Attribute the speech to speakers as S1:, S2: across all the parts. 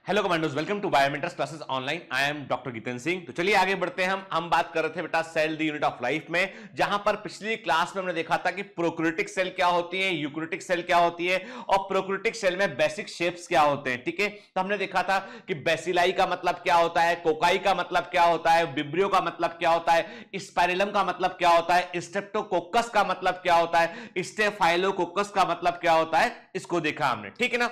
S1: Hello commandos, welcome to biometrics classes online. I am doctor Geetendra Singh. तो चलिए आगे बढ़ते हैं। हम बात कर रहे थे बेटा cell the unit of life में, जहां पर पिछली क्लास में हमने देखा था कि प्रोकैरियोटिक सेल क्या होती है, यूकैरियोटिक सेल क्या होती है और प्रोकैरियोटिक सेल में बेसिक शेप्स क्या होते हैं। ठीक है, तो हमने देखा था कि बेसिलाई का मतलब क्या होता है, कोकाई का मतलब क्या होता है, विब्रियो का मतलब क्या होता है, स्पाइरलम का मतलब क्या होता है, स्ट्रेप्टोकोकस का मतलब क्या होता है, स्टेफाइलोकोकस का मतलब क्या होता है, इसको देखा हमने। ठीक है ना।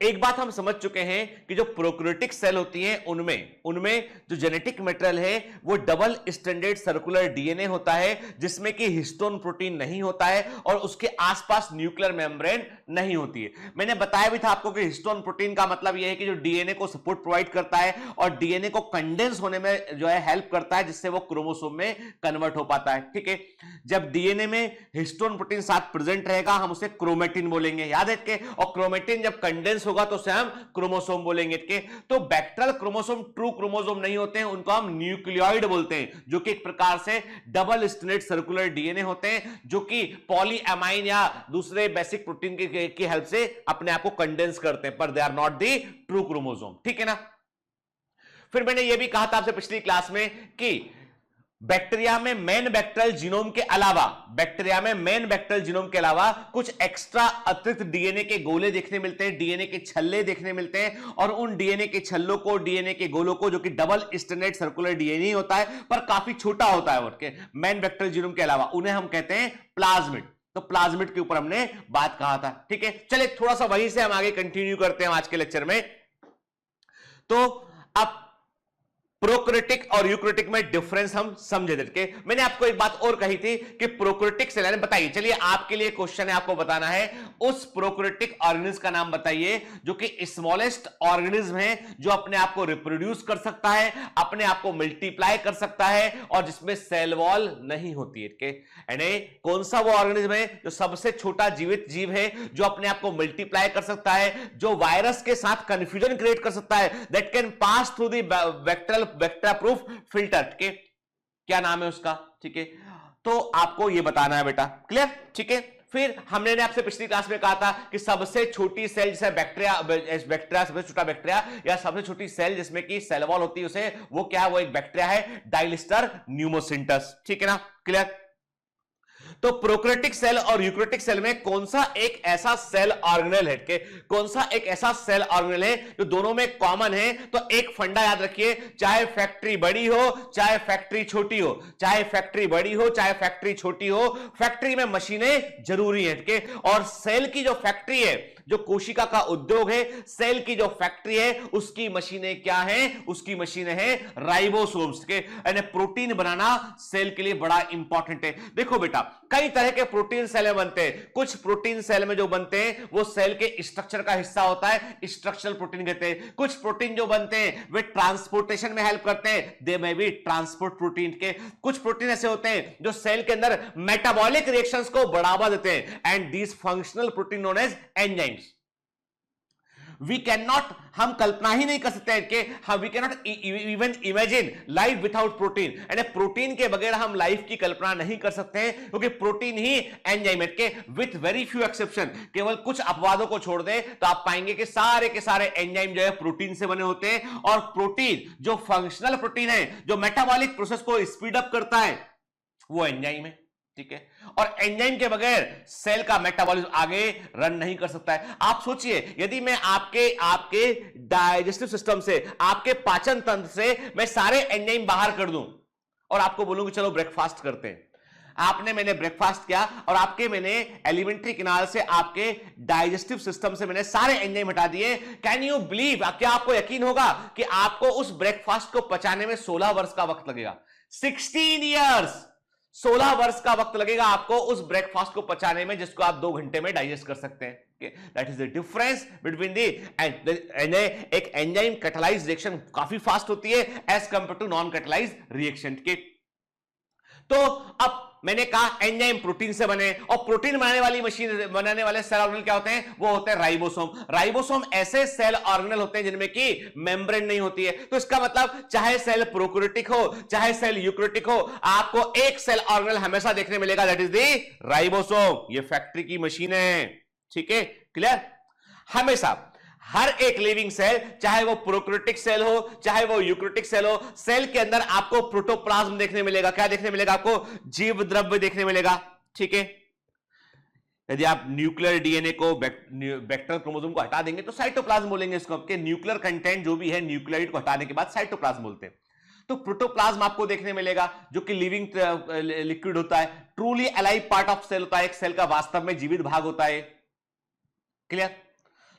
S1: एक बात हम समझ चुके हैं कि जो प्रोकैरियोटिक सेल होती हैं उनमें उनमें जो जेनेटिक मटेरियल है वो डबल स्ट्रैंडेड सर्कुलर डीएनए होता है, जिसमें कि हिस्टोन प्रोटीन नहीं होता है और उसके आसपास न्यूक्लियर मेम्ब्रेन नहीं होती है। मैंने बताया भी था आपको कि हिस्टोन प्रोटीन का मतलब यह है कि जो डीएनए को सपोर्ट प्रोवाइड करता है और डीएनए को कंडेंस होने में जो है हेल्प करता है, जिससे वो क्रोमोसोम में कन्वर्ट हो पाता है। ठीक है, जब डीएनए में हिस्टोन प्रोटीन साथ प्रेजेंट रहेगा हम उसे क्रोमेटिन बोलेंगे, याद है के। और क्रोमेटिन जब कंडेंस होगा तो उसे हम क्रोमोसोम बोलेंगे के। तो बैक्टेरियल क्रोमोसोम ट्रू क्रोमोसोम नहीं होते हैं, उनको हम न्यूक्लियोइड बोलते हैं, जो कि एक प्रकार से डबल स्ट्रैंडेड सर्कुलर डीएनए होते हैं, जो कि पॉलीएमाइन या दूसरे बेसिक प्रोटीन की हेल्प से अपने आप को कंडेंस करते हैं, पर they are not the true chromosome. ठीक है ना। फिर मैंने यह भी कहा था आपसे पिछली क्लास में कि बैक्टीरिया में मेन बैक्टीरियल जीनोम के अलावा कुछ एक्स्ट्रा अतिरिक्त डीएनए के गोले देखने मिलते हैं, डीएनए के छल्ले देखने मिलते हैं, और उन डीएनए के छल्लों को, डीएनए के गोलों को, जो कि डबल स्ट्रैंडेड सर्कुलर डीएनए होता है पर काफी छोटा होता है उनके मेन बैक्टीरियल जीनोम के अलावा, उन्हें हम कहते हैं प्लाज्मिड। तो प्लाज्मिड के ऊपर हमने बात कहा था। ठीक है, चलिए थोड़ा सा वहीं से हम आगे कंटिन्यू करते हैं आज के लेक्चर में। तो अब प्रोकैरियोटिक और यूकैरियोटिक में डिफरेंस हम समझे थे। मैंने आपको एक बात और कही थी कि प्रोकैरियोटिक सेल, यानी बताइए, चलिए आपके लिए क्वेश्चन है, आपको बताना है उस प्रोकैरियोटिक ऑर्गेनिज्म का नाम बताइए जो कि स्मॉलेस्ट ऑर्गेनिज्म है, जो अपने आप को रिप्रोड्यूस कर सकता है, अपने आप को मल्टीप्लाई कर सकता है और जिसमें सेल वॉल नहीं होती है। यानी कौन सा वो ऑर्गेनिज्म है जो सबसे छोटा जीवित जीव है, जो अपने आप को मल्टीप्लाई कर सकता है, जो वायरस के साथ कंफ्यूजन क्रिएट कर सकता है, that can pass through the vector proof filter के, क्या नाम है उसका। ठीक है, तो आपको यह बताना है बेटा, क्लियर। ठीक है, फिर हमने आपसे पिछली क्लास में कहा था कि सबसे छोटी सेल जैसे बैक्टीरिया सबसे छोटा बैक्टीरिया या सबसे छोटी सेल जिसमें कि सेल वॉल होती है उसे वो क्या है, वो एक बैक्टीरिया है, डायलिस्टर न्यूमोसिंटस। ठीक है ना, क्लियर। तो प्रोकैरियोटिक सेल और यूकैरियोटिक सेल में कौन सा एक ऐसा सेल ऑर्गेनेल है जो दोनों में कॉमन है। तो एक फंडा याद रखिए, चाहे फैक्ट्री बड़ी हो चाहे फैक्ट्री छोटी हो, फैक्ट्री में मशीनें जरूरी है। और सेल की जो फैक्ट्री है, जो कोशिका का उद्योग है, सेल की जो फैक्ट्री है, उसकी मशीनें क्या हैं, उसकी मशीनें हैं राइबोसोम्स के। यानी प्रोटीन बनाना सेल के लिए बड़ा इंपॉर्टेंट है। देखो बेटा, कई तरह के प्रोटीन सेल में बनते हैं। कुछ प्रोटीन सेल में जो बनते हैं वो सेल के स्ट्रक्चर का हिस्सा होता है, स्ट्रक्चरल प्रोटीन कहते हैं। कुछ प्रोटीन जो बनते हैं वे ट्रांसपोर्टेशन में हेल्प करते हैं, दे मे बी ट्रांसपोर्ट प्रोटीन के। कुछ प्रोटीन ऐसे होते हैं जो सेल के अंदर मेटाबॉलिक रिएक्शंस को बढ़ावा देते हैं, and these functional protein known as enzymes. We can not, हम कल्पना ही नहीं कर सकते कि we can not even imagine life without protein. यानी प्रोटीन के बगैर हम लाइफ की कल्पना नहीं कर सकते हैं, क्योंकि प्रोटीन ही एंजाइम है। विथ वेरी फ्यू एक्सेप्शन, केवल कुछ अपवादों को छोड़ दे तो आप पाएंगे कि सारे के सारे एंजाइम जो है प्रोटीन से बने होते हैं। और प्रोटीन जो फंक्शनल प्रोटीन है, जो मेटाबॉलिक प्रोसेस को स्पीड अप करता है, वो एंजाइम है। ठीक है, और एंजाइम के बगैर सेल का मेटाबॉलिज्म आगे रन नहीं कर सकता है। आप सोचिए, यदि मैं आपके डाइजेस्टिव सिस्टम से, आपके पाचन तंत्र से मैं सारे एंजाइम बाहर कर दूं और आपको बोलूं कि चलो ब्रेकफास्ट करते हैं, मैंने ब्रेकफास्ट किया और मैंने एलिमेंट्री कैनाल से, आपके डाइजेस्टिव सिस्टम से मैंने सारे एंजाइम हटा दिए। कैन यू बिलीव, क्या आपको यकीन होगा कि आपको उस ब्रेकफास्ट को पचाने में 16 वर्ष का वक्त लगेगा? 16 ईयर्स, 16 वर्ष का वक्त लगेगा आपको उस ब्रेकफास्ट को पचाने में, जिसको आप 2 घंटे में डाइजेस्ट कर सकते हैं। That is the difference between एक एंजाइम कैटालाइज्ड रिएक्शन काफी फास्ट होती है as compare to non catalysed reaction के। तो अब मैंने कहा एंजाइम प्रोटीन से बने, और प्रोटीन बनाने वाले सेल ऑर्गेनेल क्या होते हैं, वो होते हैं राइबोसोम। राइबोसोम ऐसे सेल ऑर्गेनेल होते हैं जिनमें कि मेम्ब्रेन नहीं होती है। तो इसका मतलब चाहे सेल प्रोकैरियोटिक हो चाहे सेल यूकैरियोटिक हो, आपको एक सेल ऑर्गेनेल हमेशा देखने मिलेगा, दैट इज द राइबोसोम। ये फैक्ट्री की मशीन है। ठीक है, क्लियर। हमेशा हर एक लिविंग सेल, चाहे वो प्रोकैरियोटिक सेल हो चाहे वो यूकैरियोटिक सेल हो, सेल के अंदर आपको प्रोटोप्लाज्म देखने मिलेगा। क्या देखने मिलेगा आपको? जीव द्रव्य देखने मिलेगा। ठीक है, यदि आप न्यूक्लियर डीएनए को वेक्टर क्रोमोसोम को हटा देंगे तो साइटोप्लाज्म बोलेंगे इसको, आपके न्यूक्लियर कंटेंट जो भी है न्यूक्लियोइड को हटाने के बाद साइटोप्लाज्म बोलते हैं। तो प्रोटोप्लाज्म आपको देखने मिलेगा जो कि लिविंग लिक्विड होता है, truly alive part of cell होता है, एक सेल का वास्तव में जीवित भाग होता है। क्लियर?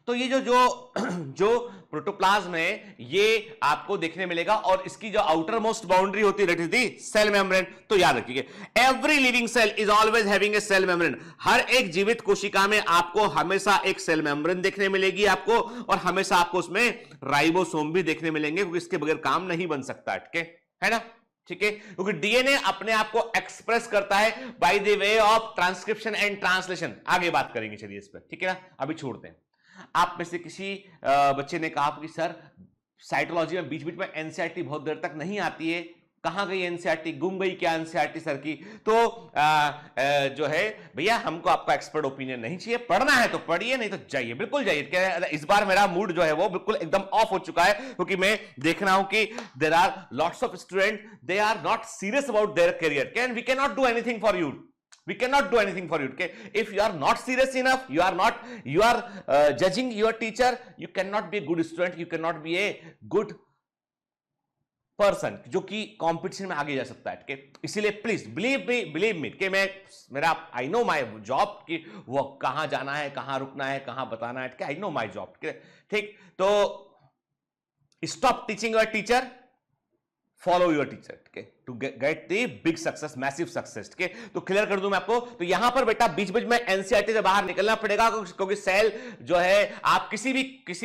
S1: तो ये जो प्रोटोप्लाज्म है ये आपको देखने मिलेगा, और इसकी जो आउटर मोस्ट बाउंड्री होती है that is the cell membrane. तो याद रखिए every living cell is always having a cell membrane. हर एक जीवित कोशिका में आपको हमेशा एक सेल मेम्ब्रेन देखने मिलेगी आपको, और हमेशा आपको उसमें राइबोसोम भी देखने मिलेंगे, क्योंकि इसके बगैर काम नहीं बन सकता। ठीक है ना? ठीक है, क्योंकि डीएनए अपने आप को एक्सप्रेस करता है by the way of transcription and translation. आगे बात करेंगे चलिए इस पर। ठीक है ना, अभी छोड़ते हैं। आप में से किसी बच्चे ने कहा कि सर साइटोलॉजी में बीच बीच में एनसीईआरटी बहुत देर तक नहीं आती है, कहां गई एनसीईआरटी, गुम गई क्या एनसीईआरटी सर की? तो जो है भैया हमको आपका एक्सपर्ट ओपिनियन नहीं चाहिए, पढ़ना है तो पढ़िए, नहीं तो जाइए, बिल्कुल जाइए। इस बार मेरा मूड जो है वो बिल्कुल एकदम ऑफ हो चुका है, क्योंकि मैं देख रहा हूं कि there are lots of student, they are not serious about their career, we can not do anything for you. We cannot do anything for you. Okay, if you are not serious enough, you are judging your teacher, you cannot be a good student, you cannot be a good person जो कि competition में आगे जा सकता है। okay? इसीलिए please believe me कि मेरा आई नो माई जॉब कि वो कहां जाना है, कहां रुकना है, कहां बताना है। I know my job. ठीक, तो stop teaching your teacher, follow your teacher, to get the big success, massive success. ठीक है, तो क्लियर कर दूं मैं आपको। तो यहां पर बेटा बीच बीच में एनसीईआरटी से बाहर निकलना पड़ेगा, क्योंकि सेल जो है आप किसी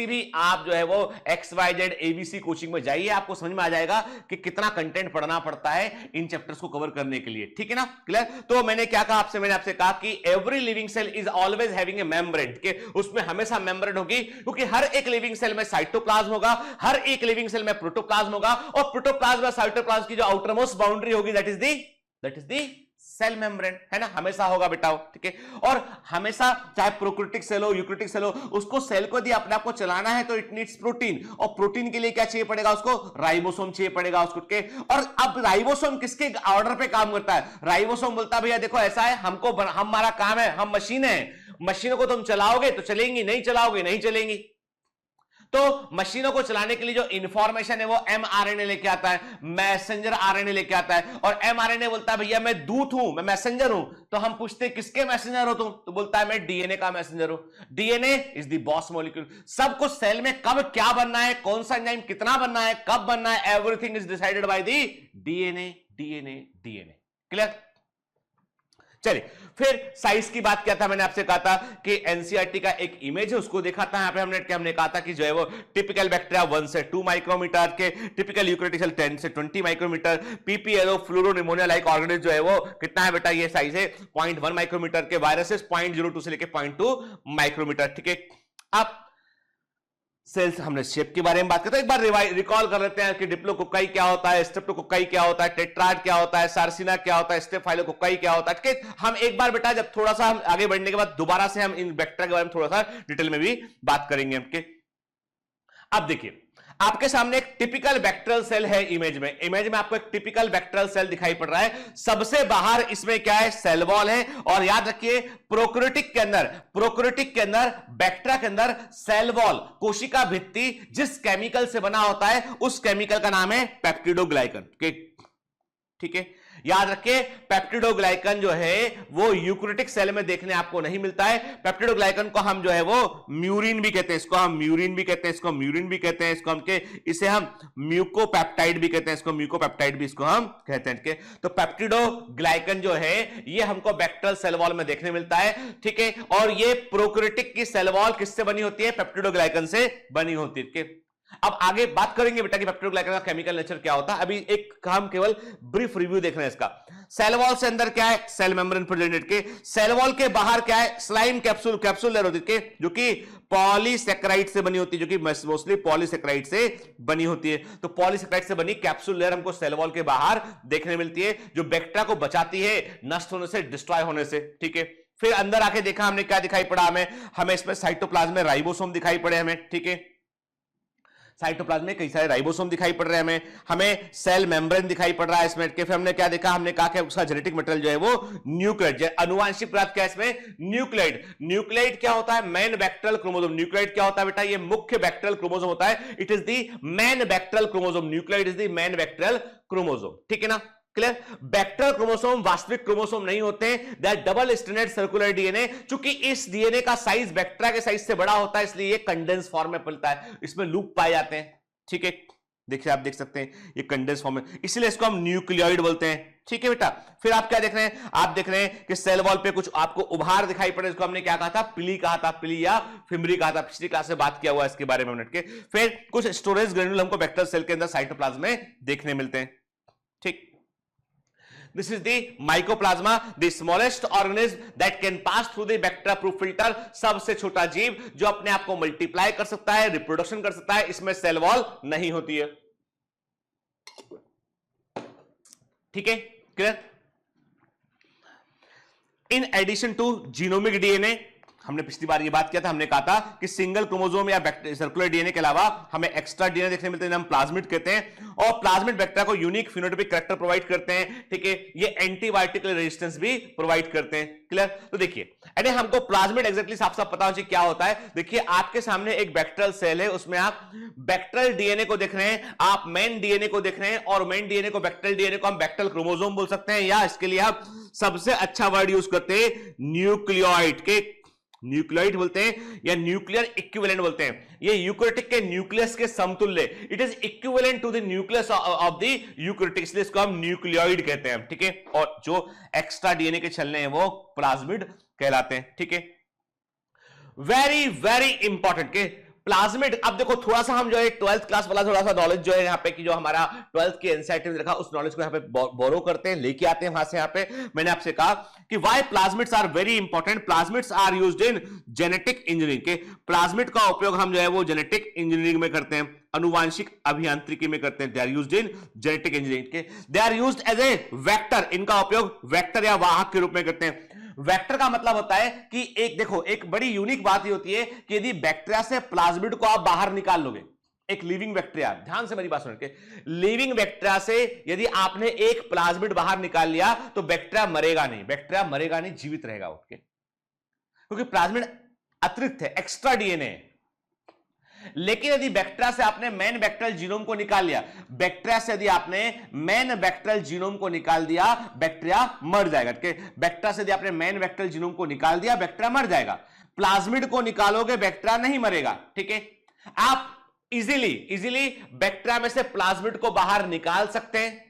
S1: भी आप जो है वो XYZ ABC कोचिंग में जाइए, आपको समझ में आ जाएगा कि कितना कंटेंट पढ़ना पड़ता है इन चैप्टर्स को कवर करने के लिए। ठीक है ना, क्लियर? तो मैंने क्या कहा आपसे, मैंने आपसे कहा कि every living cell is always having a membrane, के उसमें हमेशा मेम्ब्रेन होगी, क्योंकि हर एक लिविंग सेल में साइटोप्लाज्म होगा, हर एक लिविंग सेल में प्रोटोप्लाज्म होगा, और प्रोटोप्लाज्म और साइटोप्लाज्म की जो आउटरमोस्ट बाउंड्री होगी that is the cell membrane, है ना, हमेशा होगा बेटा। ठीक है, और हमेशा चाहे प्रोकैरियोटिक सेल हो यूकैरियोटिक सेल हो, उसको सेल को यदि अपने आप को चलाना है तो इट नीड्स प्रोटीन, और प्रोटीन के लिए क्या चाहिए पड़ेगा उसको? राइबोसोम चाहिए पड़ेगा उसको के। और अब राइबोसोम किसके ऑर्डर पे काम करता है? राइबोसोम बोलता है भैया देखो ऐसा है, हमारा काम है, हम मशीन है, मशीनों को तुम चलाओगे तो चलेंगी, नहीं चलाओगे नहीं चलेंगी। तो मशीनों को चलाने के लिए जो इंफॉर्मेशन है वो mRNA लेके आता है, मैसेंजर RNA लेके आता है, और mRNA बोलता है भैया मैं दूत हूं, मैं मैसेंजर हूं। तो हम पूछते हैं किसके मैसेंजर हो तुम? तो बोलता है मैं डीएनए का मैसेंजर हूं। DNA is the boss molecule. सब कुछ सेल में कब क्या बनना है, कौन सा एंजाइम कितना बनना है, कब बनना है, everything is decided by the DNA. Clear? चलिए, फिर साइज की बात क्या था, मैंने आपसे कहा था कि एनसीईआरटी का एक इमेज है उसको देखा था। यहां पे हमने कहा था कि जो है वो टिपिकल बैक्टीरिया 1 से 2 माइक्रोमीटर के, टिपिकल यूकैरियोटिक सेल 10 से 20 माइक्रोमीटर, पीपीएलओ फ्लूरोनिमोनिया लाइक ऑर्गेनिज्म जो है वो कितना है बेटा? ये साइज है 0.1 माइक्रोमीटर के, वायरसेस 0.02 से लेकर 0.2 माइक्रोमीटर। ठीक है, अब सेल्स हमने शेप के बारे में बात करते हैं, एक बार रिकॉल कर लेते हैं कि डिप्लोकोकाई क्या होता है, स्ट्रेप्टोकोकाई क्या होता है, टेट्राड क्या होता है, सार्सिना क्या होता है, स्टेफाइलोकोकाई क्या होता है। ठीक है, हम एक बार बेटा जब थोड़ा सा हम आगे बढ़ने के बाद दोबारा से हम इन बैक्टीरिया के बारे में थोड़ा सा डिटेल में भी बात करेंगे हमके। अब देखिए आपके सामने एक टिपिकल बैक्टीरियल सेल है इमेज में आपको एक टिपिकल बैक्टीरियल सेल दिखाई पड़ रहा है। सबसे बाहर इसमें क्या है? सेल वॉल है। और याद रखिए प्रोकैरियोटिक के अंदर बैक्टीरिया के अंदर सेल वॉल, कोशिका भित्ति जिस केमिकल से बना होता है उस केमिकल का नाम है पेप्टिडोग्लाइकन। ठीक है, याद रखिए पेप्टिडोग्लाइकन जो है वो यूकैरियोटिक सेल में देखने आपको नहीं मिलता है। पेप्टिडोग्लाइकन को हम जो है वो म्यूरिन भी कहते हैं, इसको हम म्यूरिन भी कहते हैं, इसको म्यूरिन भी कहते हैं, इसको इसे हम म्यूकोपेप्टाइड भी कहते हैं, इसको म्यूकोपेप्टाइड भी इसको हम कहते हैं। तो पेप्टिडोग्लाइकन जो है ये हमको बैक्टीरियल सेल वॉल में देखने मिलता है। ठीक है, और ये प्रोकैरियोटिक की सेल वॉल किससे बनी होती है? पेप्टिडोग्लाइकन से बनी होती है। अब आगे बात करेंगे बेटा कि पेप्टिडोग्लाइकन का केमिकल नेचर क्या होता है। अभी एक हम केवल ब्रीफ रिव्यू देख रहे हैं इसका। सेल वॉल से अंदर क्या है? सेल मेम्ब्रेन प्रेजेंटेड के। सेल वॉल के बाहर क्या है? स्लाइम कैप्सूल लेयर होती है जो कि पॉलीसेकेराइड से बनी होती है, जो कि मोस्टली पॉलीसेकेराइड से बनी होती है। तो पॉलीसेकेराइड से बनी कैप्सूल लेयर हमको सेल वॉल के बाहर देखने मिलती है, जो बैक्टीरिया को बचाती है नष्ट होने से, डिस्ट्रॉय होने से। ठीक है, फिर अंदर आके देखा हमने क्या दिखाई पड़ा, हमें इसमें साइटोप्लाज्म में राइबोसोम दिखाई पड़े हमें, ठीक है, साइटोप्लाज्म में कई सारे राइबोसोम दिखाई पड़ रहे हैं हमें सेल मेम्ब्रेन दिखाई पड़ रहा है इसमें के। फिर हमने क्या देखा, हमने कहा कि उसका जेनेटिक मटेरियल जो है वो न्यूक्लियोइड, अनुवांशिक पदार्थ क्या है इसमें, न्यूक्लियोइड। न्यूक्लियोइड क्या होता है, मेन बैक्टेरियल क्रोमोसोम। न्यूक्लियोइड क्या होता है बेटा, ये मुख्य बैक्टेरियल क्रोमोसोम होता है। It is the main bacterial chromosome, nucleoid is the main bacterial chromosome, ठीक है ना, क्लियर। बैक्टेरियल क्रोमोसोम वास्तविक क्रोमोसोम नहीं होते हैं, they are double stranded circular DNA. चूंकि इस डीएनए का साइज बैक्टीरिया के साइज से बड़ा होता है, इसलिए ये कंडेंस फॉर्म में मिलता है, इसमें लूप पाए जाते हैं, ठीक है। देखिए आप देख सकते हैं ये कंडेंस फॉर्म है, इसलिए इसको हम न्यूक्लियोइड बोलते हैं, ठीक है बेटा। फिर आप क्या देख रहे हैं, आप देख रहे हैं कि सेल वॉल पे कुछ आपको उभार दिखाई पड़े, इसको हमने क्या कहा था, पिली कहा था, पिली या फिमरी कहा था, पिछली क्लास में बात किया हुआ है इसके बारे में मिनट के। फिर कुछ स्टोरेज ग्रेन्यूल हमको बैक्टीरियल सेल के अंदर साइटोप्लाज्म में देखने मिलते हैं, ठीक। This is the mycoplasma, the smallest organism that can pass through the bacteria-proof filter। सबसे छोटा जीव जो अपने आप को मल्टीप्लाई कर सकता है, रिप्रोडक्शन कर सकता है, इसमें सेल वॉल नहीं होती है, ठीक है, clear. In addition to genomic DNA, हमने पिछली बार ये बात किया था, हमने कहा था कि सिंगल क्रोमोसोम या सर्कुलर डीएनए के अलावा हमें एक्स्ट्रा डीएनए देखने मिलते हैं, हम प्लाज्मिड कहते हैं, और प्लाज्मिड बैक्टीरिया को यूनिक फिनोटाइपिक कैरेक्टर प्रोवाइड करते हैं, ठीक है। ये एंटीबायोटिक रेजिस्टेंस भी प्रोवाइड करते हैं, क्लियर। तो देखिए यानी हमको प्लाज्मिड एग्जैक्टली साफ साफ पता होना चाहिए क्या होता है। देखिए आपके सामने एक बैक्टीरियल सेल है, उसमें आप बैक्टीरियल डीएनए को देख रहे हैं, आप मेन डीएनए को देख रहे हैं, और मेन डीएनए को, बैक्टीरियल डीएनए को हम बैक्टीरियल क्रोमोसोम बोल सकते हैं, या इसके लिए आप सबसे अच्छा वर्ड यूज करते हैं न्यूक्लियोइड के, न्यूक्लियोइड बोलते हैं या न्यूक्लियर इक्विवेलेंट बोलते हैं। ये यूकैरियोटिक के न्यूक्लियस के समतुल्य, it is equivalent to the nucleus of the eukaryotic, इसलिए इसको हम न्यूक्लियोइड कहते हैं, ठीक है। और जो एक्स्ट्रा डीएनए के छलने हैं वो प्लाज्मिड कहलाते हैं, ठीक है। वेरी वेरी इंपॉर्टेंट के प्लाज्मिड, अब देखो थोड़ा सा हम जो है 12th क्लास वाला थोड़ा सा नॉलेज जो है यहाँ पे कि जो हमारा 12th की एनसीईआरटी में रखा, उस नॉलेज को यहाँ पे बोरो करते हैं, लेके आते हैं वहां से। यहाँ पे मैंने आपसे कहा कि why plasmids are very important, plasmids are used in genetic engineering के। प्लाज्मिड का उपयोग हम जो है वो जेनेटिक इंजीनियरिंग में करते हैं, अनुवांशिक अभियांत्रिकी में करते हैं, they are used in genetic engineering के। They are used as a vector, इनका उपयोग वेक्टर या वाहक के रूप में करते हैं। वेक्टर का मतलब होता है कि एक, देखो एक बड़ी यूनिक बात ये होती है कि यदि बैक्टीरिया से प्लाज्मिड को आप बाहर निकाल लोगे, एक लिविंग बैक्टीरिया, ध्यान से मेरी बात सुन के, लिविंग बैक्टीरिया से यदि आपने एक प्लाज्मिड बाहर निकाल लिया तो बैक्टीरिया मरेगा नहीं, बैक्टीरिया मरेगा नहीं, जीवित रहेगा उठ के, क्योंकि प्लाज्मिड अतिरिक्त है, एक्स्ट्रा डीएनए है। लेकिन यदि बैक्टीरिया से आपने मेन बैक्टीरियल जीनोम को निकाल लिया, बैक्टीरिया से यदि आपने मेन बैक्टीरियल जीनोम को निकाल दिया, बैक्टीरिया मर जाएगा, ठीक है। बैक्टीरिया से यदि आपने मेन बैक्टीरियल जीनोम को निकाल दिया, बैक्टीरिया मर जाएगा। प्लाज्मिड को निकालोगे, बैक्टीरिया नहीं मरेगा, ठीक है। आप इजीली बैक्टीरिया में से प्लाज्मिड को बाहर निकाल सकते हैं,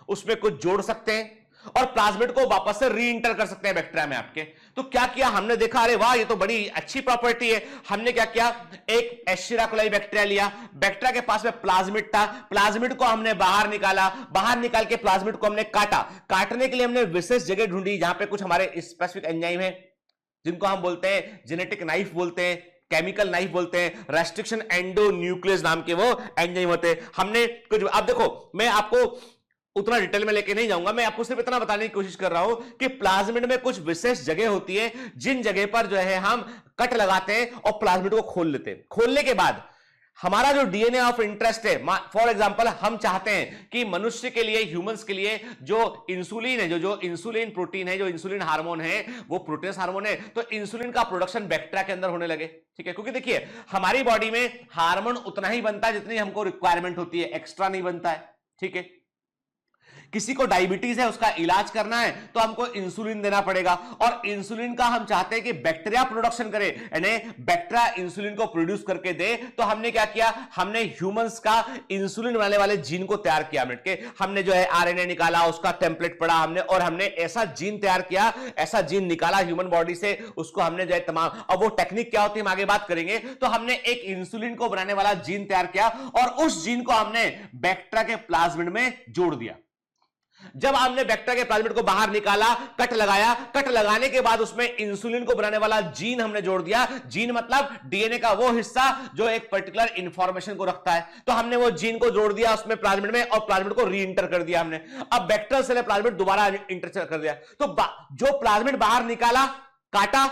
S1: उसमें कुछ जोड़ सकते हैं, और प्लाज्मिड को वापस से रीइंटर कर सकते हैं बैक्टीरिया में आपके। तो क्या किया हमने, देखा अरे वाह ये तो बड़ी अच्छी प्रॉपर्टी है, हमने क्या किया, एक एस्चेरिचिया कोलाई बैक्टीरिया लिया, बैक्टीरिया के पास में प्लाज्मिड था, प्लाज्मिड को हमने बाहर निकाला, बाहर निकाल के प्लाज्मिड को हमने काटा, काटने के लिए हमने विशेष जगह ढूंढी जहां पे कुछ हमारे स्पेसिफिक एंजाइम है, जिनको हम बोलते हैं जेनेटिक नाइफ बोलते हैं, केमिकल नाइफ बोलते हैं, रेस्ट्रिक्शन एंडोन्यूक्लियस नाम के वो एंजाइम होते हैं। हमने कुछ, अब देखो मैं आपको उतना डिटेल में लेके नहीं जाऊंगा, मैं आपको सिर्फ इतना बताने की कोशिश कर रहा हूं कि प्लाज्मिड में कुछ विशेष जगह होती है जिन जगह पर जो है हम कट लगाते हैं और प्लाज्मिड को खोल लेते हैं। खोलने के बाद हमारा जो डीएनए ऑफ इंटरेस्ट है, फॉर एग्जांपल हम चाहते हैं कि मनुष्य के लिए, ह्यूमंस के लिए जो इंसुलिन है, जो इंसुलिन प्रोटीन है, जो इंसुलिन हार्मोन है, वो प्रोटीन हार्मोन है, तो इंसुलिन का प्रोडक्शन बैक्टीरिया के अंदर होने लगे, ठीक है। क्योंकि देखिए हमारी बॉडी में हार्मोन उतना ही बनता है जितनी हमको रिक्वायरमेंट होती है, एक्स्ट्रा नहीं बनता है, ठीक है। किसी को डायबिटीज है, उसका इलाज करना है तो हमको इंसुलिन देना पड़ेगा, और इंसुलिन का हम चाहते हैं कि बैक्टीरिया प्रोडक्शन करे, यानी बैक्टीरिया इंसुलिन को प्रोड्यूस करके दे। तो हमने क्या किया, हमने ह्यूमंस का इंसुलिन बनाने वाले जीन को तैयार किया, मिनट के हमने जो है आरएनए निकाला, उसका टेम्पलेट पढ़ा हमने, और हमने ऐसा जीन तैयार किया, ऐसा जीन निकाला ह्यूमन बॉडी से, उसको हमने जो है तमाम, अब वो टेक्निक क्या होती है हम आगे बात करेंगे। तो हमने एक इंसुलिन को बनाने वाला जीन तैयार किया, और उस जीन को हमने बैक्टीरिया के प्लाज्मिड में जोड़ दिया। जब आपने वेक्टर के प्लाज्मिड को बाहर निकाला, कट लगाया, कट लगाने के बाद उसमें इंसुलिन को बनाने वाला जीन हमने जोड़ दिया। जीन मतलब डीएनए का वो हिस्सा जो एक पर्टिकुलर इंफॉर्मेशन को रखता है। तो हमने वो जीन को जोड़ दिया उसमें प्लाज्मिड में और प्लाज्मिड को रीइंटर कर दिया हमने। अब वेक्टर सेल प्लाज्मिड दोबारा इंटर कर दिया। तो जो प्लाज्मिड बाहर निकाला, काटा,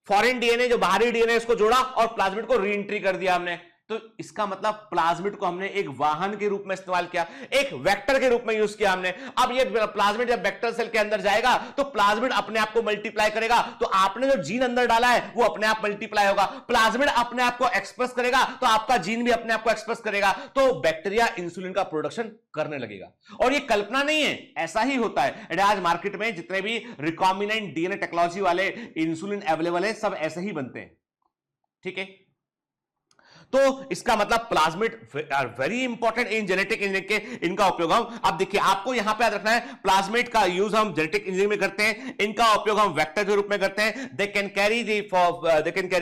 S1: फॉरेन डीएनए जो बाहरी डीएनए उसको जोड़ा और प्लाज्मिड को रीएंट्री कर दिया हमने। तो इसका मतलब प्लाज्मिड को हमने एक वाहन के रूप में इस्तेमाल किया, एक वेक्टर के रूप में यूज किया हमने। अब ये प्लाज्मिड जब वेक्टर सेल के अंदर जाएगा तो प्लाज्मिड अपने आप को मल्टीप्लाई करेगा। तो आपने जो जीन अंदर डाला है वो अपने आप मल्टीप्लाई होगा। प्लाज्मिड अपने आप को एक्सप्रेस करेगा तो आपका जीन भी अपने आप को एक्सप्रेस करेगा। तो बैक्टीरिया इंसुलिन का प्रोडक्शन करने लगेगा। और ये कल्पना नहीं है, ऐसा ही होता है। आज मार्केट में जितने भी रिकॉम्बिनेंट डीएनए टेक्नोलॉजी वाले इंसुलिन अवेलेबल है सब ऐसे ही बनते हैं। ठीक है, तो इसका मतलब plasmid are very important in genetic engineering के। इनका उपयोग हम अब देखिए आपको यहां पे याद रखना है, प्लाज्मिड का यूज हम जेनेटिक इंजीनियरिंग में करते हैं, इनका उपयोग हम वेक्टर के रूप में करते हैं। They can carry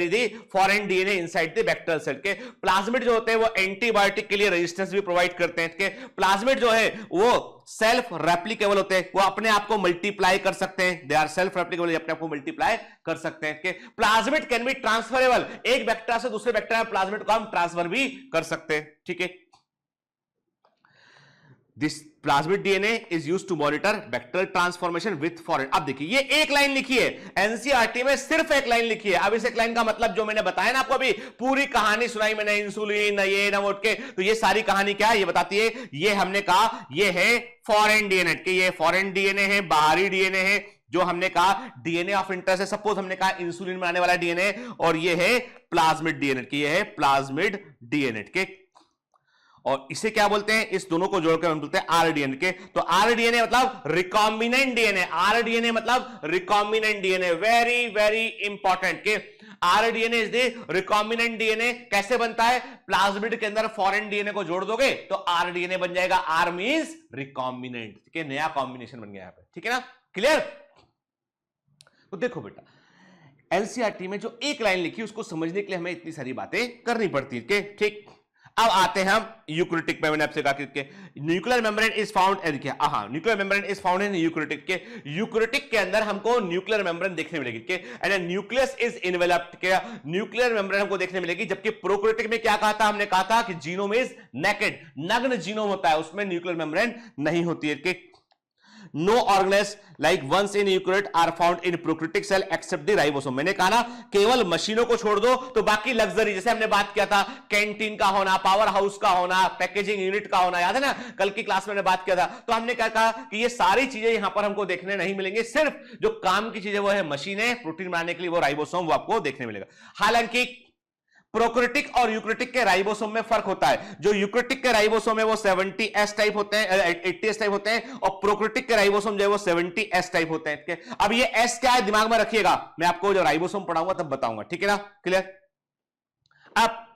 S1: the foreign DNA inside the vector cell के। प्लाज्मिड जो होते हैं वो एंटीबायोटिक के लिए रेजिस्टेंस भी प्रोवाइड करते हैं। प्लाज्मिड जो है वो सेल्फ रेप्लिकेबल होते हैं, वो अपने आप को मल्टीप्लाई कर सकते हैं। दे आर सेल्फ रेप्लिकेबल, अपने आप को मल्टीप्लाई कर सकते हैं। प्लाज्मिड कैन बी ट्रांसफरेबल, एक वेक्टर से दूसरे वेक्टर में प्लाज्मिड को हम ट्रांसफर भी कर सकते हैं। ठीक है, this plasmid DNA is used to monitor vector transformation with foreign. अब देखिए ये एक लाइन लिखी है, एनसीईआरटी में सिर्फ एक लाइन लिखी है। अब इस एक लाइन का मतलब जो मैंने बताया ना आपको, अभी पूरी कहानी सुनाई मैंने, इंसुलिन ये ना उठ के, तो ये सारी कहानी क्या है ये बताती है। ये हमने कहा ये है फॉरेन डीएनए के, ये फॉरेन डीएनए है, बाहरी डीएनए है। जो हमने कहा डीएनए ऑफ इंटरेस्ट है, सपोज हमने कहा इंसुलिन बनाने वाला डीएनए, और ये है प्लाज्मिड डीएनए की, ये है प्लाज्मिड डीएनए के। और इसे क्या बोलते हैं, इस दोनों को जोड़कर हम बोलते हैं आरडीएनए के। तो आरडीएनए मतलब रिकॉम्बिनेंट डीएनए, आरडीएनए मतलब recombinant DNA, very very important के। RDNA is the recombinant DNA. कैसे बनता है, प्लाज्मिड के अंदर फॉरेन डीएनए को जोड़ दोगे तो आरडीएनए बन जाएगा। आर मींस रिकॉम्बिनेंट, ठीक है, नया कॉम्बिनेशन बन गया यहां पे। ठीक है ना, क्लियर। तो देखो बेटा, एनसीईआरटी में जो एक लाइन लिखी उसको समझने के लिए हमें इतनी सारी बातें करनी पड़ती है। ठीक, अब आते हैं हम यूकैरियोटिक में। मैंने आपसे कहा कि nuclear membrane is found, nuclear membrane is found in eukaryotic के। यूकैरियोटिक के अंदर हमको न्यूक्लियर मेम्ब्रेन देखने मिलेगी के, एंड न्यूक्लियस इज इनवेलप्ड के, न्यूक्लियर मेम्ब्रेन हमको देखने मिलेगी। जबकि प्रोकैरियोटिक में क्या कहा था, हमने कहा था कि जीनोम इज नेकेड, नग्न जीनोम होता है, उसमें न्यूक्लियर मेम्ब्रेन नहीं होती है के। No organelles like ones in eukaryote are found in prokaryotic cell except the ribosome। मैंने कहा ना केवल मशीनों को छोड़ दो तो बाकी लग्जरी, जैसे हमने बात किया था कैंटीन का होना, पावर हाउस का होना, पैकेजिंग यूनिट का होना, याद है ना, कल की क्लास में बात किया था। तो हमने क्या कहा कि ये सारी चीजें यहां पर हमको देखने नहीं मिलेंगे, सिर्फ जो काम की चीजें वो है मशीनें, प्रोटीन बनाने के लिए वो राइबोसोम, वो आपको देखने मिलेगा। हालांकि प्रोकैरियोटिक और यूकैरियोटिक के राइबोसोम में फर्क होता है। जो यूकैरियोटिक के राइबोसोम है वो 70S टाइप होते हैं, 80S टाइप होते हैं, और प्रोकैरियोटिक के राइबोसोम जो है वो 70S टाइप होते हैं। अब ये S क्या है दिमाग में रखिएगा, मैं आपको जो राइबोसोम पढ़ाऊंगा तब बताऊंगा। ठीक है ना, क्लियर। अब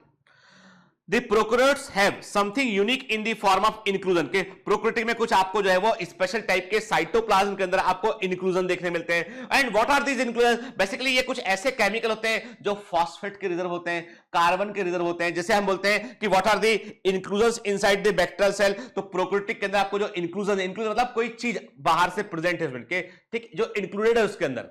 S1: The prokaryotes have something unique in the form of inclusion के। प्रोकैरियोटिक में कुछ आपको जो है वो स्पेशल टाइप के साइटोप्लाज्म के अंदर आपको इंक्लूजन देखने मिलते हैं। And what are these inclusion, basically ये कुछ ऐसे केमिकल होते हैं जो फॉस्फेट के रिजर्व होते हैं, कार्बन के रिजर्व होते हैं। जैसे हम बोलते हैं कि what are the inclusion inside the bacterial cell, तो प्रोकैरियोटिक के अंदर आपको जो इंक्लूजन, इंक्लूजन मतलब कोई चीज बाहर से प्रेजेंट है उसके, ठीक, जो इंक्लूडेड है उसके अंदर,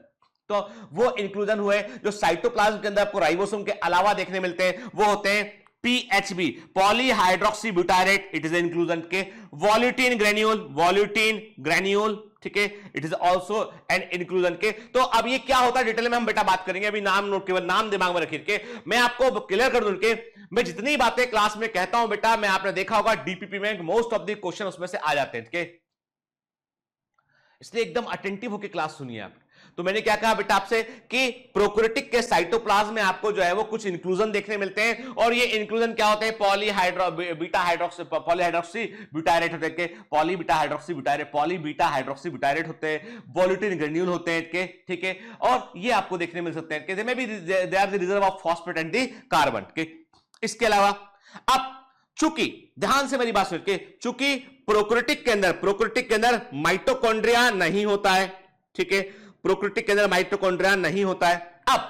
S1: तो वो इंक्लूजन हुए। जो साइटोप्लाज्म के अंदर आपको राइबोसोम के अलावा देखने मिलते हैं वो होते हैं PHB, polyhydroxy butyrate, it is inclusion के। वॉल्यूटिन ग्रेन्यूल, ठीक है, it is also an inclusion के। तो अब ये क्या होता है डिटेल में हम बेटा बात करेंगे, अभी नाम नोट, केवल नाम दिमाग में रखिए के। मैं आपको क्लियर कर दूं के, मैं जितनी बातें क्लास में कहता हूं बेटा, मैं आपने देखा होगा डीपीपी में मोस्ट ऑफ द क्वेश्चन उसमें से आ जाते हैं, ठीक है, इसलिए एकदम अटेंटिव होकर क्लास सुनिए आप। तो मैंने क्या कहा बेटा आपसे कि प्रोकैरियोटिक के साइटोप्लाज्म में आपको जो है वो कुछ इंक्लूजन देखने मिलते हैं, और ये इंक्लूजन क्या होते हैं, पॉलीहाइड्रोक्सी ब्यूटायरेट होते हैं, पॉली बीटा हाइड्रोक्सी ब्यूटायरेट होते हैं, वॉल्यूटिन ग्रेन्यूल होते हैं, ठीक है, और ये आपको देखने मिल सकते हैं कि may be they are the reserve of phosphate and the carbon के। इसके अलावा अब चूंकि ध्यान से मेरी बात सुनिए, चूंकि प्रोकैरियोटिक के अंदर माइटोकॉन्ड्रिया नहीं होता है, ठीक है, प्रोकैरियोटिक के अंदर माइटोकॉन्ड्रिया नहीं होता है। अब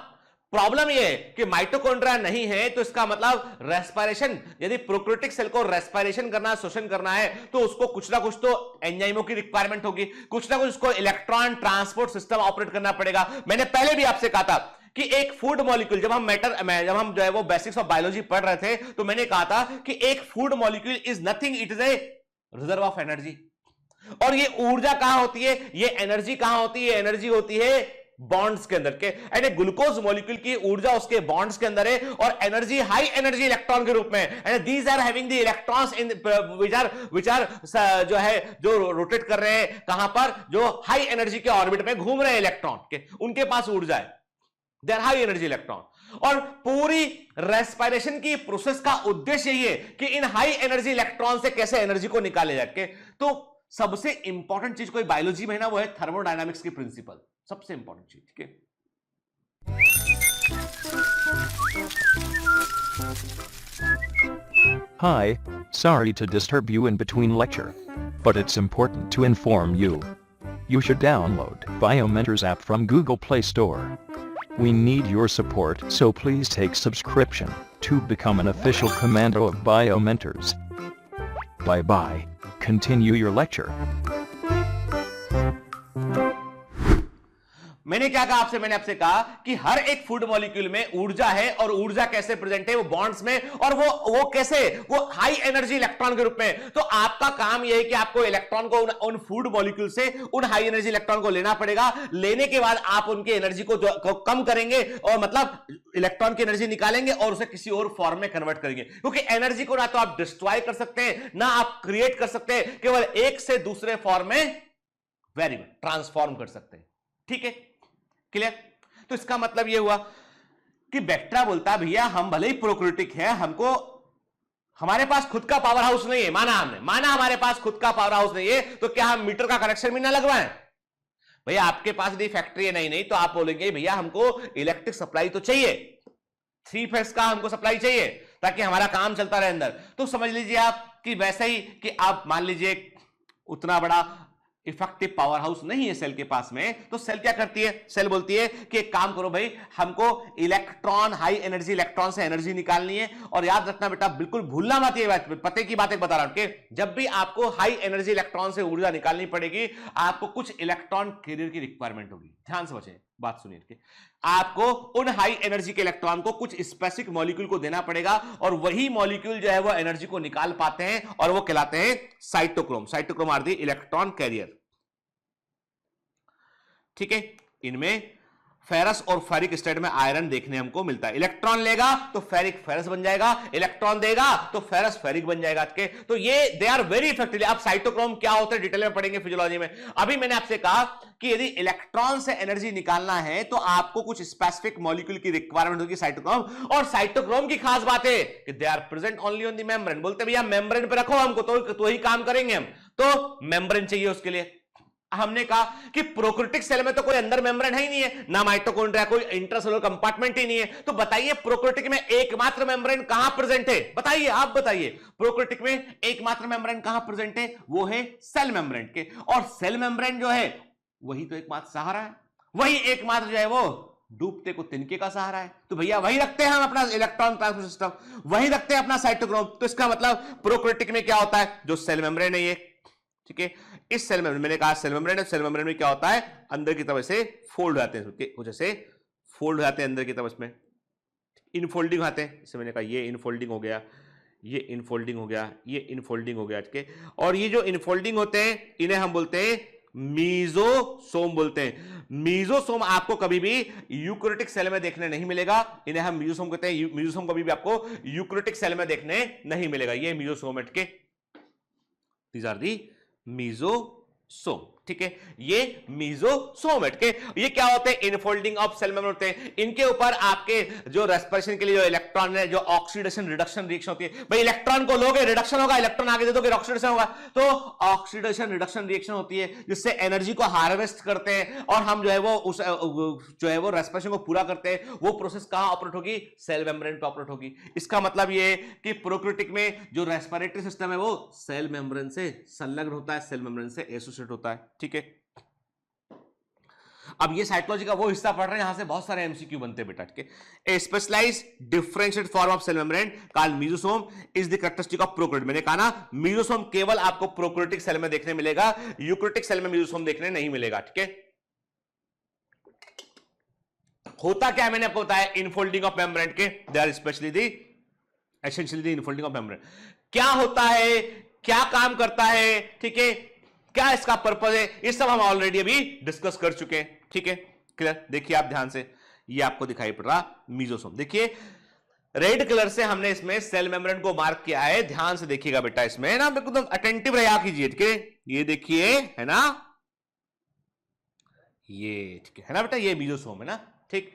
S1: प्रॉब्लम ये है कि माइटोकॉन्ड्रिया नहीं है, तो इसका मतलब रेस्पिरेशन, यदि प्रोकैरियोटिक सेल को रेस्पिरेशन करना, श्वसन करना है, तो उसको कुछ ना कुछ तो एंजाइमों की रिक्वायरमेंट होगी, कुछ ना कुछ उसको इलेक्ट्रॉन ट्रांसपोर्ट सिस्टम ऑपरेट करना पड़ेगा। मैंने पहले भी आपसे कहा था कि एक फूड मॉलिक्यूल, जब हम जो है वो बेसिक्स ऑफ बायोलॉजी पढ़ रहे थे, तो मैंने कहा था कि एक food molecule is nothing, it is a reserve of energy. और ये ऊर्जा कहां होती है, ये एनर्जी कहां होती है, एनर्जी होती है बॉन्ड्स के अंदर के। एंड ग्लूकोज मॉलिक्यूल की ऊर्जा उसके बॉन्ड्स के अंदर है, और एनर्जी हाई एनर्जी इलेक्ट्रॉन के रूप में। And these are having the electrons in which are जो है जो रोटेट कर रहे हैं कहां पर, जो हाई एनर्जी के ऑर्बिट में घूम रहे हैं इलेक्ट्रॉन के, उनके पास ऊर्जा है, they are high energy electron. और पूरी रेस्पिरेशन की प्रोसेस का उद्देश्य यही है कि इन हाई एनर्जी इलेक्ट्रॉन से कैसे एनर्जी को निकाले जाके। तो सबसे इंपॉर्टेंट चीज कोई बायोलॉजी में है ना, वो है थर्मोडायनामिक्स की प्रिंसिपल, सबसे इंपॉर्टेंट चीज। ठीक है,
S2: Hi, sorry to disturb you in between lecture, but it's important to inform you. You should download Biomentors app from Google Play Store. We need your support, so please take subscription to become an official commando of Biomentors. Bye bye. Continue your lecture.
S1: मैंने क्या कहा आपसे, मैंने आपसे कहा कि हर एक food molecule में ऊर्जा है, और ऊर्जा कैसे प्रेजेंट है, वो बॉन्ड्स में, और वो कैसे, वो हाई एनर्जी इलेक्ट्रॉन के रूप में। तो आपका काम यह है कि आपको इलेक्ट्रॉन को उन फूड मॉलिक्यूल से उन हाई एनर्जी इलेक्ट्रॉन को लेना पड़ेगा। लेने के बाद आप उनकी एनर्जी को कम करेंगे, और मतलब इलेक्ट्रॉन की एनर्जी निकालेंगे और उसे किसी और फॉर्म में कन्वर्ट करेंगे, क्योंकि एनर्जी को ना तो आप डिस्ट्रॉय कर सकते हैं, ना आप क्रिएट कर सकते हैं, केवल एक से दूसरे फॉर्म में वेरी गुड ट्रांसफॉर्म कर सकते हैं। ठीक है, क्लियर? तो इसका मतलब यह हुआ कि बैक्टीरिया बोलता है भैया हम भले ही प्रोकैरियोटिक है, हमको हमारे पास खुद का पावर हाउस नहीं है, माना हमारे पास खुद का पावर हाउस नहीं है, तो क्या हम मीटर का कनेक्शन भी ना लगवाएं? भैया आपके पास यदि फैक्ट्री है नहीं तो आप बोलेंगे भैया हमको इलेक्ट्रिक सप्लाई तो चाहिए, 3 फेज का हमको सप्लाई चाहिए ताकि हमारा काम चलता रहे अंदर। तो समझ लीजिए आप कि वैसे ही कि आप मान लीजिए उतना बड़ा इफेक्टिव पावर हाउस नहीं है सेल के पास में, तो सेल क्या करती है, सेल बोलती है कि एक काम करो भाई, हमको इलेक्ट्रॉन, हाई एनर्जी इलेक्ट्रॉन से एनर्जी निकालनी है। और याद रखना बेटा, बिल्कुल भूलना मत, ये बात पते की बातें बता रहा हूं कि जब भी आपको हाई एनर्जी इलेक्ट्रॉन से ऊर्जा निकालनी पड़ेगी, आपको कुछ इलेक्ट्रॉन कैरियर की रिक्वायरमेंट होगी। ध्यान से बचे, बात सुनिए कि आपको उन हाई एनर्जी के इलेक्ट्रॉन को कुछ स्पेसिफिक मॉलिक्यूल को देना पड़ेगा, और वही मॉलिक्यूल जो है वो एनर्जी को निकाल पाते हैं, और वो कहलाते हैं cytochrome. Cytochrome are the electron carrier. ठीक है, इनमें फेरस और फेरिक स्टेट में आयरन देखने हमको मिलता है। इलेक्ट्रॉन लेगा तो फेरिक फेरस बन जाएगा, इलेक्ट्रॉन देगा तो फेरस फेरिक बन जाएगा। तो ये दे आर वेरी इफेक्टिव। आप साइटोक्रोम क्या होते हैं डिटेल में पढ़ेंगे फिजियोलॉजी में। अभी मैंने आपसे कहा कि यदि इलेक्ट्रॉन से एनर्जी निकालना है तो आपको कुछ स्पेसिफिक मॉलिक्यूल की रिक्वायरमेंट होगी, साइटोक्रोम। और साइटोक्रोम की खास बात है कि they are present only on the membrane. बोलते भैया मेम्ब्रेन पे रखो हमको, तो ही काम करेंगे हम, तो मेम्ब्रेन चाहिए उसके लिए। हमने कहा कि प्रोकैरियोटिक सेल में तो कोई अंदर मेम्ब्रेन है ही नहीं है, ना माइटोकॉन्ड्रिया, कोई इंट्रासेलुलर कंपार्टमेंट ही नहीं है। तो बताइए प्रोकैरियोटिक में एकमात्र मेम्ब्रेन कहां प्रेजेंट है? बताइए, आप बताइए, प्रोकैरियोटिक में एकमात्र मेम्ब्रेन कहां प्रेजेंट है? वो है सेल मेम्ब्रेन के। और सेल मेम्ब्रेन जो है वही तो एकमात्र सहारा है, वही एकमात्र जो है वो डूबते को तिनके का सहारा है। तो भैया वही रखते हैं हम अपना इलेक्ट्रॉन ट्रांसपोर्ट सिस्टम, वही रखते हैं अपना साइटोक्रोम। तो इसका मतलब प्रोकैरियोटिक में क्या होता है, जो सेल मेम्ब्रेन है ये, ठीक है, इस सेल मेम्ब्रेन, मैंने कहा सेल मेम्ब्रेन है, सेल मेम्ब्रेन में क्या होता है, अंदर की तरफ से फोल्ड हो जाते हैं, कुछ ऐसे फोल्ड हो जाते हैं अंदर की तरफ, इसमें इनफोल्डिंग आते हैं। जैसे मैंने कहा ये इनफोल्डिंग हो गया, ये इनफोल्डिंग हो गया, ये इनफोल्डिंग हो गया, ठीक है। और ये जो इनफोल्डिंग होते हैं इन्हें हम बोलते हैं मीजोसोम बोलते हैं। मीजोसोम आपको कभी भी यूकैरियोटिक सेल में देखने नहीं मिलेगा, इन्हें हम मीजोसोम कहते हैं। मीजोसोम कभी भी आपको यूकैरियोटिक सेल में देखने नहीं मिलेगा। ये मीजोसोम है, ठीक है, दीज आर दी मीजोसोम, ठीक है, ये मीजोसोम है, ठीक है। ये क्या होते हैं, इनफोल्डिंग ऑफ सेल मेम्ब्रेन होते हैं। इनके ऊपर आपके जो रेस्पिरेशन के लिए जो इलेक्ट्रॉन है, जो ऑक्सीडेशन रिडक्शन रिएक्शन होती है, भाई इलेक्ट्रॉन को लोगे रिडक्शन होगा, इलेक्ट्रॉन आगे दे दोगे ऑक्सीडेशन होगा। तो ऑक्सीडेशन रिडक्शन रिएक्शन होती है जिससे एनर्जी को हार्वेस्ट करते हैं, और हम जो है वो उस जो है वो रेस्पिरेशन को पूरा करते हैं। वो प्रोसेस कहां ऑपरेट होगी, सेल मेम्ब्रेन पे ऑपरेट होगी। इसका मतलब ये है कि प्रोकैरियोटिक में जो रेस्पिरेटरी सिस्टम है वो सेल मेम्ब्रेन से संलग्न होता है, सेल मेम्ब्रेन से एसोसिएट होता है, ठीक है। अब ये साइटोलॉजी का वो हिस्सा पढ़ रहे हैं यहां से बहुत सारे एमसीक्यू बनते हैं बेटा के। A specialised differentiated form of cell membrane called mesosome is the characteristic of prokaryote. मैंने कहा ना मेसोसोम केवल आपको प्रोकैरियोटिक सेल में देखने मिलेगा, यूकैरियोटिक सेल में मेसोसोम देखने नहीं मिलेगा, ठीक है। होता क्या है मैंने आपको बताया, इनफोल्डिंग ऑफ मेम्ब्रेन के, they are specially the essentially the infolding of membrane. क्या होता है, क्या काम करता है, ठीक है, क्या इसका पर्पज है, ये सब हम ऑलरेडी अभी डिस्कस कर चुके हैं, ठीक है, क्लियर। देखिए आप ध्यान से, ये आपको दिखाई पड़ रहा मेसोसोम, देखिए रेड कलर से हमने इसमें सेल मेम्ब्रेन को मार्क किया है, ध्यान से देखिएगा बेटा, इसमें ना एकदम अटेंटिव रहा कीजिए, ठीक है, ये देखिए है ना, ये ठीक है ना बेटा, ये मेसोसोम है ना, ठीक।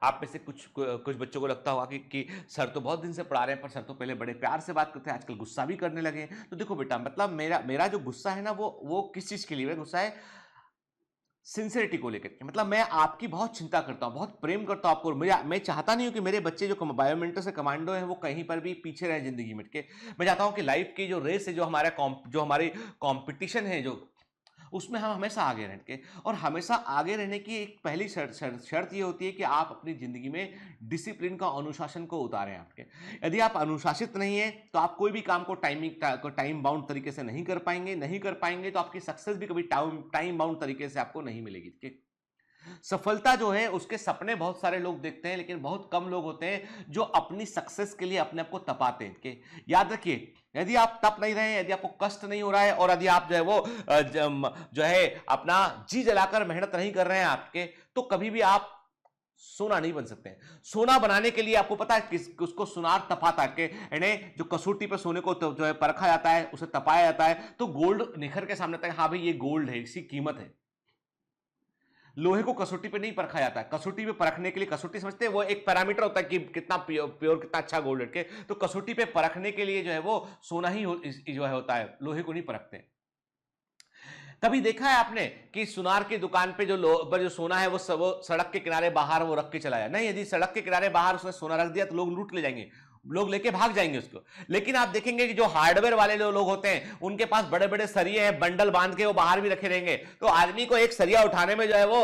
S1: आप में से कुछ बच्चों को लगता होगा कि सर तो बहुत दिन से पढ़ा रहे हैं, पर सर तो पहले बड़े प्यार से बात करते हैं, आजकल गुस्सा भी करने लगे हैं। तो देखो बेटा, मतलब मेरा जो गुस्सा है ना, वो किस चीज के लिए गुस्सा है, सिंसियरिटी को लेकर के। मतलब मैं आपकी बहुत चिंता करता हूं, बहुत प्रेम करता हूं आपको। मैं चाहता नहीं हूं कि मेरे बच्चे जो बायोमेंटर से कमांडो हैं वो कहीं पर भी पीछे रहे जिंदगी में के। मैं चाहता हूं कि लाइफ की जो रेस है, जो हमारी कंपटीशन है, जो उसमें हम हमेशा आगे रहें के। और हमेशा आगे रहने की एक पहली शर्त ये होती है कि आप अपनी जिंदगी में डिसिप्लिन का, अनुशासन को उतारें आपके। यदि आप अनुशासित नहीं है तो आप कोई भी काम को टाइम बाउंड तरीके से नहीं कर पाएंगे तो आपकी सक्सेस भी कभी टाइम बाउंड तरीके से आपको नहीं मिलेगी। सफलता जो है उसके सपने बहुत सारे लोग देखते हैं, लेकिन बहुत कम लोग होते हैं जो अपनी सक्सेस के लिए अपने आप को तपाते हैं के। याद रखिए, यदि आप तप नहीं रहे हैं, यदि आपको कष्ट नहीं हो रहा है, और यदि आप जो है वो जो है अपना जी जलाकर मेहनत नहीं कर रहे हैं आपके, तो कभी भी आप सोना नहीं बन सकते हैं। सोना बनाने के लिए आपको पता है उसको सुनार तपाता के, जो कसौटी पे सोने को जो है परखा जाता है, उसे तपाया जाता है, तो गोल्ड निखर के सामने आता है, हाँ भाई ये गोल्ड है, इसकी कीमत है। लोहे को कसौटी पे नहीं परखा जाता है। कसौटी पे परखने के लिए, कसौटी समझते हैं, वो एक पैरामीटर होता है कि कितना प्योर कितना अच्छा गोल्ड है के। तो कसौटी पे परखने के लिए जो है वो सोना ही जो है होता है, लोहे को नहीं परखते। कभी देखा है आपने कि सुनार की दुकान पे जो सोना है वो सड़क के किनारे बाहर वो रख के चला जाए? नहीं, यदि सड़क के किनारे बाहर उसने सोना रख दिया तो लोग लूट ले जाएंगे, लोग लेके भाग जाएंगे उसको। लेकिन आप देखेंगे कि जो हार्डवेयर वाले लोग होते हैं, उनके पास बड़े बड़े सरिये हैं, बंडल बांध के वो बाहर भी रखे रहेंगे। तो आदमी को एक सरिया उठाने में जो है वो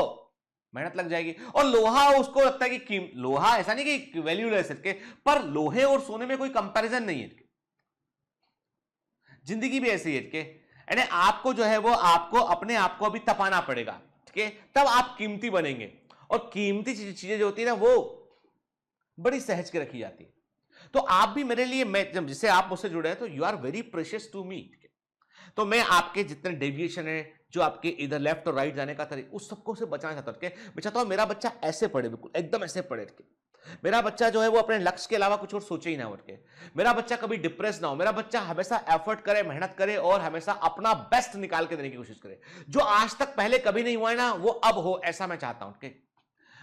S1: मेहनत लग जाएगी। और लोहा उसको लगता है कि लोहा ऐसा नहीं कि वैल्यू ले सके, पर लोहे और सोने में कोई कंपैरिजन नहीं है। जिंदगी भी ऐसी है कि आपको जो है वो आपको अपने आप को अभी तपाना पड़ेगा, ठीक है, तब आप कीमती बनेंगे। और कीमती चीजें जो होती है ना, वो बड़ी सहज के रखी जाती है। तो आप भी मेरे लिए, मैं जिससे आप मुझसे जुड़े हैं, तो you are very precious to me. तो मैं आपके जितने डेविएशन है, जो आपके इधर लेफ्ट और राइट जाने का तरीका, उस सबको से बचाना चाहता हूं। मैं चाहता हूं मेरा बच्चा ऐसे पढ़े, बिल्कुल एकदम ऐसे पढ़े। मेरा बच्चा जो है वो अपने लक्ष्य के अलावा कुछ और सोचे ही ना उठ के। मेरा बच्चा कभी डिप्रेस ना हो। मेरा बच्चा हमेशा एफर्ट करे, मेहनत करे और हमेशा अपना बेस्ट निकाल के देने की कोशिश करे। जो आज तक पहले कभी नहीं हुआ है ना, वो अब हो, ऐसा मैं चाहता हूं। ठीक।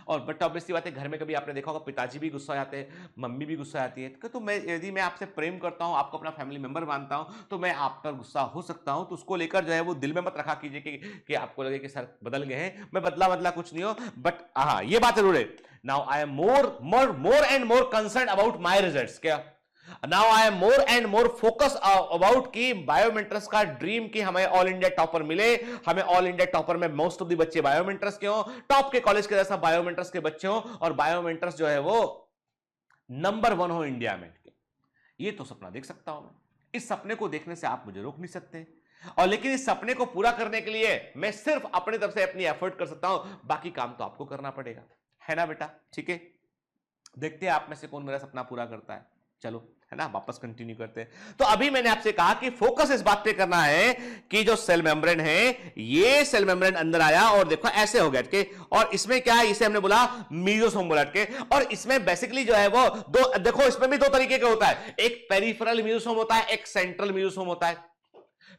S1: और बट ऑब्वियसली बात है, घर में कभी आपने देखा होगा पिताजी भी गुस्सा जाते हैं, मम्मी भी गुस्सा आती है। तो यदि मैं आपसे प्रेम करता हूं, आपको अपना फैमिली मेंबर मानता हूं, तो मैं आप पर गुस्सा हो सकता हूं। तो उसको लेकर जो है वो दिल में मत रखा कीजिए कि आपको लगे कि सर बदल गए हैं। मैं बदला कुछ नहीं हो, बट हाँ ये बात जरूर है, now I am more and more concern about my results. क्या now I am more and more focus about कि बायोमेंटर्स का ड्रीम कि हमें ऑल इंडिया टॉपर मिले। हमें ऑल इंडिया टॉपर में मोस्ट ऑफ द बच्चे बायोमेंटर्स के हो, टॉप के कॉलेज के जैसा बायोमेंटर्स के बच्चे हो, और बायोमेंटर्स जो है वो नंबर 1 हो इंडिया में। ये तो सपना देख सकता हूं मैं। इस सपने को देखने से आप मुझे रोक नहीं सकते। और लेकिन इस सपने को पूरा करने के लिए मैं सिर्फ अपनी तरफ से अपनी एफर्ट कर सकता हूं, बाकी काम तो आपको करना पड़ेगा, है ना बेटा? ठीक है, देखते हैं आप में से कौन मेरा सपना पूरा करता है। चलो, है ना, वापस कंटिन्यू करते हैं। तो अभी मैंने आपसे कहा कि फोकस इस बात पे करना है कि जो सेल मेम्ब्रेन है, ये सेल मेम्ब्रेन अंदर आया और देखो ऐसे हो गया के, और इसमें क्या है, इसे हमने बोला मेसोसोम बोला के। और इसमें बेसिकली जो है वो देखो इसमें भी 2 तरीके का होता है, एक पेरिफेरल मेसोसोम होता है, एक सेंट्रल मेसोसोम होता है।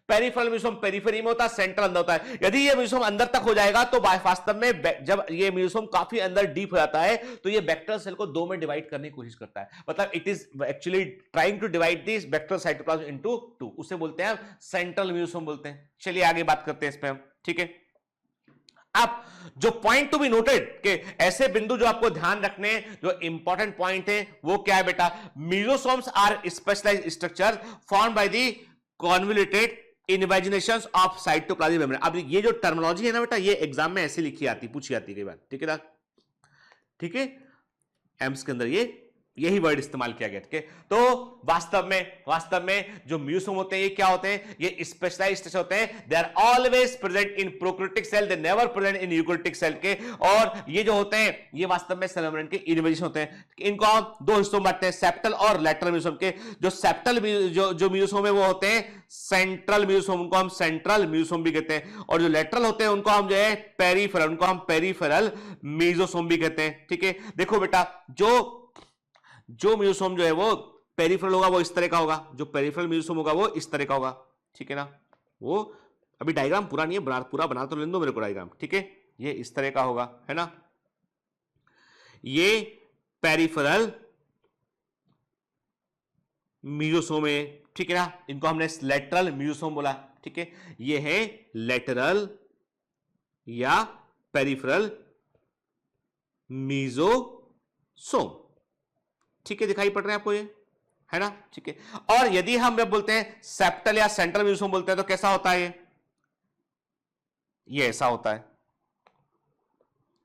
S1: पेरिफेरल मेसोसोम पेरिफेरी में होता है, सेंट्रल अंदर होता है। यदि ये मेसोसोम अंदर तक हो जाएगा तो वास्तव में जब ये मेसोसोम काफी अंदर डीप हो जाता है तो ये बैक्टीरियल सेल को 2 में डिवाइड करने की कोशिश करता है। मतलब it is actually trying to divide this bacterial cytoplasm into 2। उसे बोलते हैं सेंट्रल मेसोसोम बोलते हैं। चलिए आगे बात करते हैं इस पे हम, ठीक है। अब जो पॉइंट टू बी नोटेड के ऐसे बिंदु जो आपको ध्यान रखने, जो इंपॉर्टेंट पॉइंट है वो क्या है बेटा? Mesosomes are specialised structure formed by the convoluted invaginations of cytoplasmic membrane. अब ये जो टर्मिनोलॉजी है ना बेटा, ये एग्जाम में ऐसे लिखी आती, पूछी आती कई बार, ठीक है ना, ठीक है, एम्स के अंदर ये यही वर्ड इस्तेमाल किया गया, ठीक है। तो वास्तव में जो म्यूसोम होते हैं ये क्या होते हैं, ये स्पेशलाइज्ड टिश्यू होते हैं। They are always present in prokaryotic cell, they never present in eukaryotic cell के। और ये जो होते हैं ये वास्तव में सेल मेम्ब्रेन के इन्वेजिनेशन होते हैं। इनको हम दो हिस्सों में बांटते हैं, सेप्टल और लैटरल म्यूसोम के। जो सेप्टल जो म्यूसोम है वो होते हैं सेंट्रल म्यूसोम, उनको हम सेंट्रल म्यूसोम भी कहते हैं। और जो लैटरल होते हैं उनको हम जो है पेरिफेरल, उनको हम पेरिफेरल मीजोसोम भी कहते हैं, ठीक है। देखो बेटा, जो म्यूसोम जो है वो पेरिफेरल होगा वो इस तरह का होगा, जो पेरिफेरल म्यूसोम होगा वो इस तरह का होगा, ठीक है ना। वो अभी डायग्राम पूरा नहीं है, पूरा बना तो लेने दो मेरे को डायग्राम, ठीक है। ये इस तरह का होगा, है ना, ये पेरिफेरल म्यूसोम है, ठीक है ना। इनको हमने लैटरल म्यूसोम बोला, ठीक है। ये है लैटरल या पेरिफेरल मीजोसोम, ठीक है, दिखाई पड़ रहे हैं आपको ये, है ना, ठीक है। और यदि हम जब बोलते हैं सेप्टल या सेंट्रल म्यूसोम बोलते हैं तो कैसा होता है ये ऐसा होता है,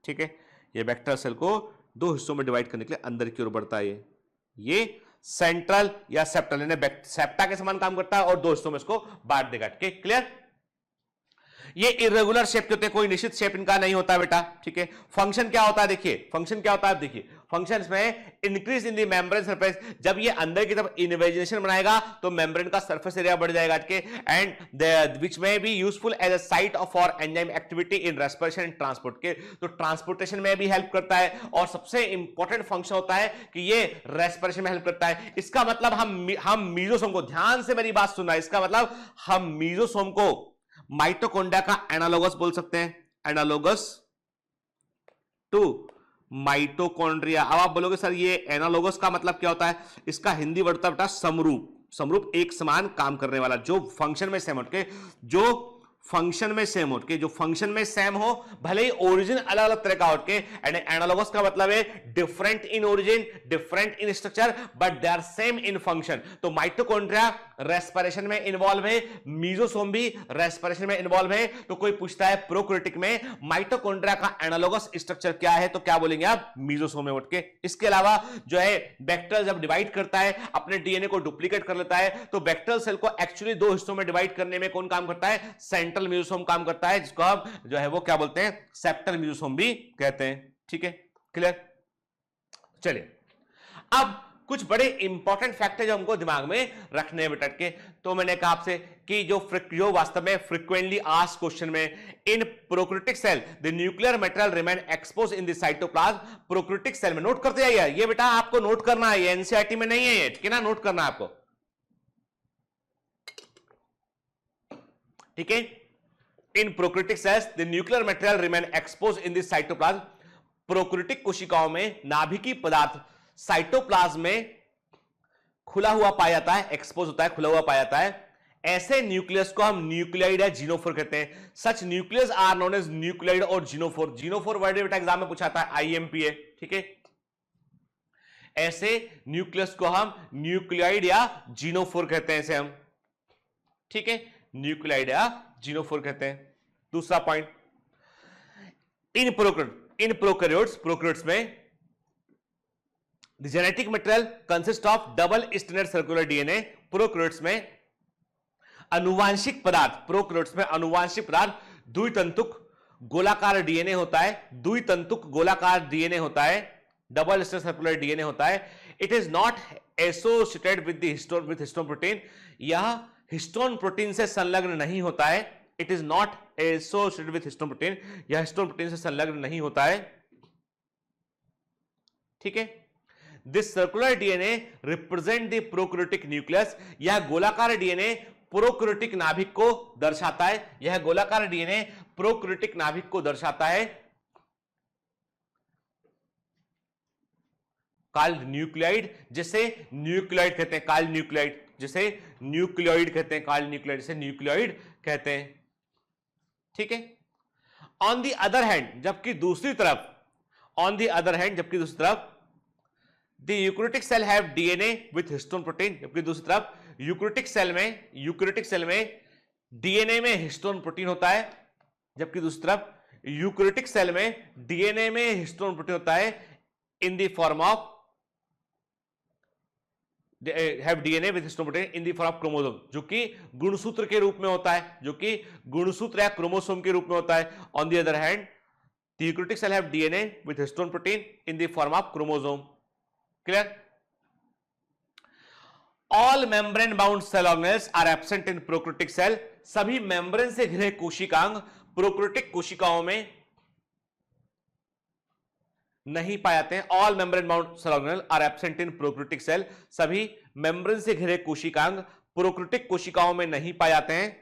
S1: ठीक है। ये वेक्टर सेल को दो हिस्सों में डिवाइड करने के लिए अंदर की ओर बढ़ता है। ये सेंट्रल या सेप्टल यानी सेप्टा के समान काम करता है और दो हिस्सों में इसको बांट देगा, ठीक है, क्लियर। ये इरेगुलर शेप के होते हैं, कोई निश्चित शेप इनका नहीं होता बेटा, ठीक है। फंक्शन क्या होता है, देखिए फंक्शन क्या होता है, देखिए फंक्शंस में increase in the membrane surface, जब ये अंदर की तरफ इन्वेजिनेशन बनाएगा तो मेम्ब्रेन का सरफेस एरिया बढ़ जाएगा, ठीक है। And which may be useful as a site for enzyme activity in respiration and transport के, तो ट्रांसपोर्टेशन में भी हेल्प करता है और सबसे इंपॉर्टेंट फंक्शन होता है कि ये रेस्पिरेशन में हेल्प करता है। इसका मतलब हम मीजोसोम को, ध्यान से मेरी बात सुनना, इसका मतलब हम मीजोसोम को माइटोकॉन्ड्रिया का एनालोगस बोल सकते हैं, एनालोगस टू माइटोकॉन्ड्रिया। अब आप बोलोगे सर ये एनालोगस का मतलब क्या होता है, इसका हिंदी वर्ड होता है बेटा समरूप, समरूप एक समान काम करने वाला, जो फंक्शन में सेम होके, जो फंक्शन में सेम हो के, जो फंक्शन में सेम हो, भले ही ओरिजिन अलग अलग तरह का हो के। एंड एनालोगस का मतलब है different in origin, different in structure, but they are same in function. तो माइटोकॉन्ड्रिया रेस्पिरेशन में इन्वॉल्व है, मीजोसोम भी रेस्पिरेशन में इन्वॉल्व है। तो कोई पूछता है प्रोकैरियोटिक में माइटोकॉन्ड्रिया का एनालोगस स्ट्रक्चर क्या है, तो क्या बोलेंगे आप, मीजोसोम में उठ के। इसके अलावा जो है बैक्टीरिया जब डिवाइड करता है, अपने डीएनए को डुप्लीकेट कर लेता है, तो बैक्टीरियल सेल को एक्चुअली दो हिस्सों में डिवाइड करने में कौन काम करता है, सेंट्रल म्यूसोम काम करता है, जिसको हम जो है वो क्या बोलते हैं, सेप्टल म्यूसोम भी कहते हैं, ठीक है, क्लियर। चलिए अब कुछ बड़े इंपॉर्टेंट फैक्ट है जो हमको दिमाग में रखने में टटके। तो मैंने कहा आपसे कि जो वास्तव में फ्रीक्वेंटली आस्क्ड क्वेश्चन में, in prokaryotic cell the nuclear material remain expose in the cytoplasm. Prokaryotic cell में नोट करते जाइए, ये बेटा आपको नोट करना है, ये एनसीईआरटी में नहीं है ये, ठीक है ना, नोट करना है आपको, ठीक है। इन prokaryotic cells the nuclear material remain expose in the cytoplasm. Prokaryotic कोशिकाओं में नाभिकीय पदार्थ साइटोप्लाज्म में खुला हुआ पाया जाता है, एक्सपोज होता है, खुला हुआ पाया जाता है। ऐसे न्यूक्लियस को हम न्यूक्लियाइड या जीनोफोर कहते हैं। Such nucleus are known as nucleoid और जीनोफोर। जीनोफोर वर्ड बेटा एग्जाम में पूछा था, आईएमपीए, ठीक है। ऐसे न्यूक्लियस को हम न्यूक्लियाइड या जीनोफोर कहते हैं, इसे हम, ठीक है, न्यूक्लियाइड या जीनोफोर कहते हैं। दूसरा पॉइंट, इन प्रोकैरियोट्स में the genetic material consist of double stranded circular DNA. Prokaryotes में आनुवांशिक पदार्थ, प्रोकैरियोट्स में आनुवांशिक पदार्थ द्वितंतुक गोलाकार डीएनए होता है, द्वितंतुक गोलाकार डीएनए होता है, डबल स्ट्रैंडेड सर्कुलर डीएनए होता है। It is not associated with histone protein, यह हिस्टोन प्रोटीन से संलग्न नहीं होता है। It is not associated with histone protein, यह हिस्टोन प्रोटीन से संलग्न नहीं होता है, ठीक है। This circular DNA represent the prokaryotic nucleus, यह गोलाकार डीएनए प्रोकैरियोटिक नाभिक को दर्शाता है, यह गोलाकार डीएनए प्रोकैरियोटिक नाभिक को दर्शाता है। कॉल्ड न्यूक्लियाइड, जिसे न्यूक्लियाइड कहते हैं, कॉल्ड न्यूक्लियाइड, जिसे न्यूक्लियोइड कहते हैं, कॉल्ड न्यूक्लियाइड, जिसे न्यूक्लियोइड कहते हैं, ठीक है। ऑन द अदर हैंड, जबकि दूसरी तरफ, ऑन द अदर हैंड, जबकि दूसरी तरफ, the eukaryotic cell have DNA with histone protein, जबकि दूसरी तरफ यूकैरियोटिक सेल में डीएनए में हिस्टोन प्रोटीन होता है, जबकि दूसरी तरफ यूकैरियोटिक सेल में डीएनए में हिस्टोन प्रोटीन होता है in the form of have DNA with histone protein in the form of chromosome, जो कि गुणसूत्र के रूप में होता है, जो कि गुणसूत्र या क्रोमोसोम के रूप में होता है. On the other hand, the eukaryotic cell have DNA with histone protein in the form of chromosome. Clear? All membrane bound cell organelles are absent in prokaryotic cell. सभी मेम्ब्रेन से घिरे कोशिकांग प्रोकैरियोटिक कोशिकाओं में नहीं पाए जाते हैं. All membrane bound cell organelle are absent in prokaryotic cell. सभी मेम्ब्रेन से घिरे कोशिकांग प्रोकैरियोटिक कोशिकाओं में नहीं पाए जाते हैं.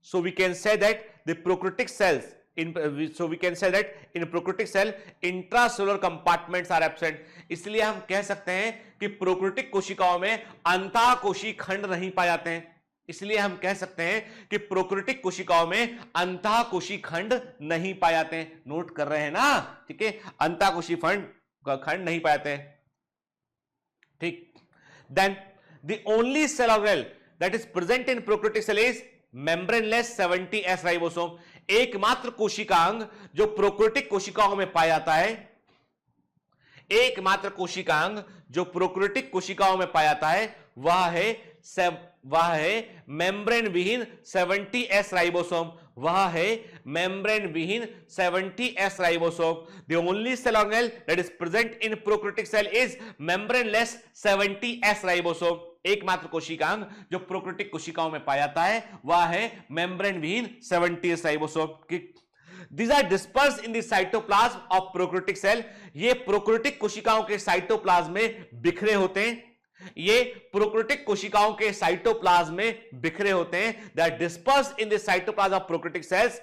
S1: So we can say that the prokaryotic cells in prokaryotic cell intracellular compartments are absent. इसलिए हम कह सकते हैं कि प्रोकैरियोटिक कोशिकाओं में अंतःकोशी खंड नहीं पाए जाते हैं. इसलिए हम कह सकते हैं कि प्रोकैरियोटिक कोशिकाओं में अंतःकोशी खंड नहीं पाए जाते हैं. नोट कर रहे हैं ना? ठीक है, अंतःकोशी खंड नहीं पाए जाते हैं. ठीक. Then the only cell organelle that is present in prokaryotic cell is membraneless 70S ribosome. एकमात्र कोशिकांग जो प्रोकैरियोटिक कोशिकाओं में पाया जाता है, एकमात्र कोशिकांग जो प्रोकैरियोटिक कोशिकाओं में पाया जाता है वह है मेम्ब्रेन विहीन 70S राइबोसोम. वह है मेम्ब्रेन विहीन 70S ribosome. The only cell organelle that is present in prokaryotic cell is membraneless 70S ribosome. एकमात्र कोशिकांग जो प्रोकैरियोटिक कोशिकाओं में पाया जाता है वह है मेम्ब्रेन विहीन 70S ribosome. These are dispersed in the cytoplasm of prokaryotic cell. ये प्रोकैरियोटिक कोशिकाओं के साइटोप्लाज्म में बिखरे होते हैं. ये प्रोकैरियोटिक कोशिकाओं के साइटोप्लाज्म में बिखरे होते हैं. They are dispersed in the cytoplasm of prokaryotic cells.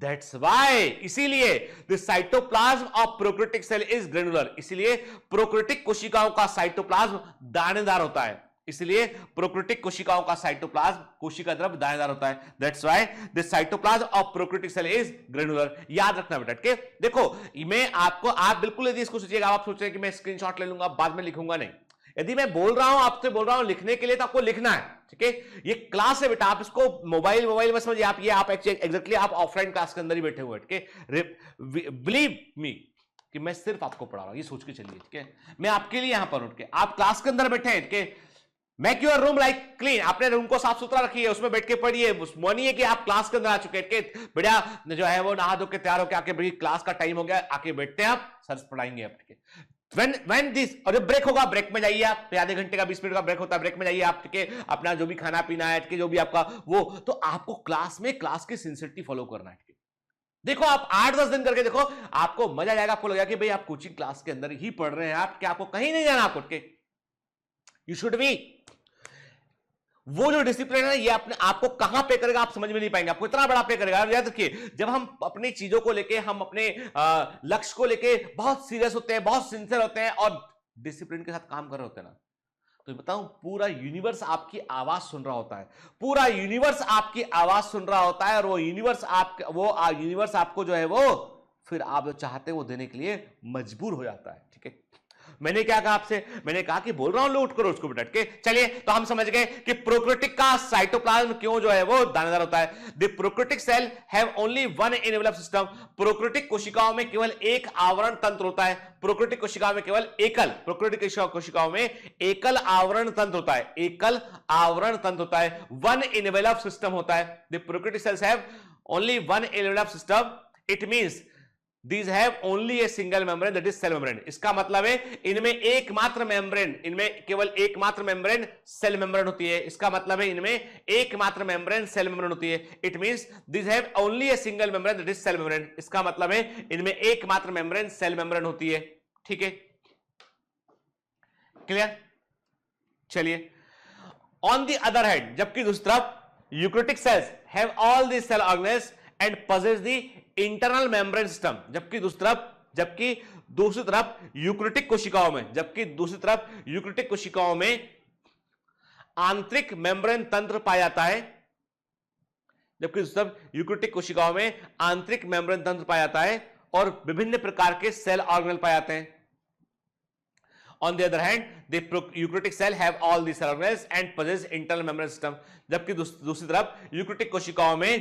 S1: That's why, इसीलिए the cytoplasm of prokaryotic cell is granular. इसीलिए प्रोकैरियोटिक कोशिकाओं का साइटोप्लाज्म दानेदार होता है. इसलिए प्रोकैरियोटिक कोशिकाओं का साइटोप्लाज्म कोशिका द्रव्य दानेदार होता है. That's why the cytoplasm of prokaryotic cell is granular. याद रखना बेटा. के देखो, मैं आपको, आप बिल्कुल यदि इसको सोचिएगा, आप सोच रहे हैं कि मैं स्क्रीनशॉट ले लूंगा बाद में लिखूंगा, नहीं. यदि मैं बोल रहा हूं, आपसे बोल रहा हूं लिखने के लिए, तो आपको लिखना है. ठीक है, ये क्लास है बेटा. आप इसको मोबाइल में समझिए. आप ये आप एग्जैक्टली आप ऑफलाइन क्लास के अंदर ही बैठे हुए. ठीक है, बिलीव मी कि मैं सिर्फ आपको पढ़ा रहा हूं, ये सोच के चलिए. ठीक है, मैं आपके लिए यहां पर उठ के, आप क्लास के अंदर बैठे हैं. ठीक है, make your room like clean. आपने रूम को साफ सुथरा रखिए, उसमें बैठ के पढ़िए. मानिए कि आप क्लास के अंदर आ चुके हैं. बढ़िया जो है वो नहा धो के तैयार होकर आके, क्लास का टाइम हो गया, आके बैठते हैं आप, सर पढ़ाएंगे आपके. When this, और जब ब्रेक होगा, ब्रेक में जाइए आप. आधे घंटे का 20 मिनट का ब्रेक होता है, ब्रेक में जाइए आप. ठीक है, अपना जो भी खाना पीना है, जो भी आपका वो, तो आपको क्लास में क्लास की सिंसियरिटी फॉलो करना है. देखो, आप 8-10 दिन करके देखो, आपको मजा आएगा. आपको लगेगा कि भाई आप कोचिंग क्लास के अंदर ही पढ़ रहे हैं. आप क्या, आपको कहीं नहीं जाना. आपको यू शुड बी, वो जो डिसिप्लिन है ये अपने आपको कहां पे करेगा आप समझ में नहीं पाएंगे. आपको इतना बड़ा पे करेगा. याद रखिए, जब हम अपनी चीजों को लेके, हम अपने लक्ष्य को लेके बहुत सीरियस होते हैं, बहुत सिंसियर होते हैं और डिसिप्लिन के साथ काम कर रहे होते हैं ना, तो बताऊं, पूरा यूनिवर्स आपकी आवाज सुन रहा होता है. पूरा यूनिवर्स आपकी आवाज सुन रहा होता है. और वो यूनिवर्स आपको जो है वो, फिर आप जो चाहते हैं वो देने के लिए मजबूर हो जाता है. ठीक है, मैंने क्या कहा आपसे, मैंने कहा कि बोल रहा हूं लूट करो उसको बैठ के. चलिए, तो हम समझ गए कि प्रोकैरियोटिक का साइटोप्लाज्म क्यों जो है वो दानेदार होता है. The prokaryotic cell have only one envelope system. Prokaryotic कोशिकाओं में केवल एक आवरण तंत्र होता है. प्रोकैरियोटिक कोशिकाओं में केवल प्रोकैरियोटिक कोशिकाओं में एकल आवरण तंत्र होता है. एकल आवरण तंत्र होता है. वन एनवेलप सिस्टम होता है. The prokaryotic cells have only one envelope system. It means These have only a single membrane, that is cell membrane. इसका मतलब है इनमें एकमात्र मेम्ब्रेन, इनमें केवल एकमात्र मेम्ब्रेन सेल मेम्ब्रेन होती है. इसका मतलब है इनमें एकमात्र मेम्ब्रेन सेल मेम्ब्रेन होती है. It means these have only a single membrane, that is cell membrane. इसका मतलब है इनमें एकमात्र मेम्ब्रेन सेल मेम्ब्रेन होती है. ठीक है, क्लियर. चलिए, ऑन द अदर हैंड, जबकि दूसरी तरफ eukaryotic cells have all the cell organelles and possess the internal membrane system. जबकि दूसरी तरफ यूकैरियोटिक कोशिकाओं में आंतरिक मेम्ब्रेन तंत्र पाया जाता है. जबकि दूसरी तरफ यूकैरियोटिक कोशिकाओं में आंतरिक मेम्ब्रेन तंत्र पाया जाता है और विभिन्न प्रकार के सेल ऑर्गेनेल पाए जाते हैं. On the other hand, the eukaryotic cell have all these cell organelles and possess internal membrane system. जबकि दूसरी तरफ यूकेरियोटिक कोशिकाओं में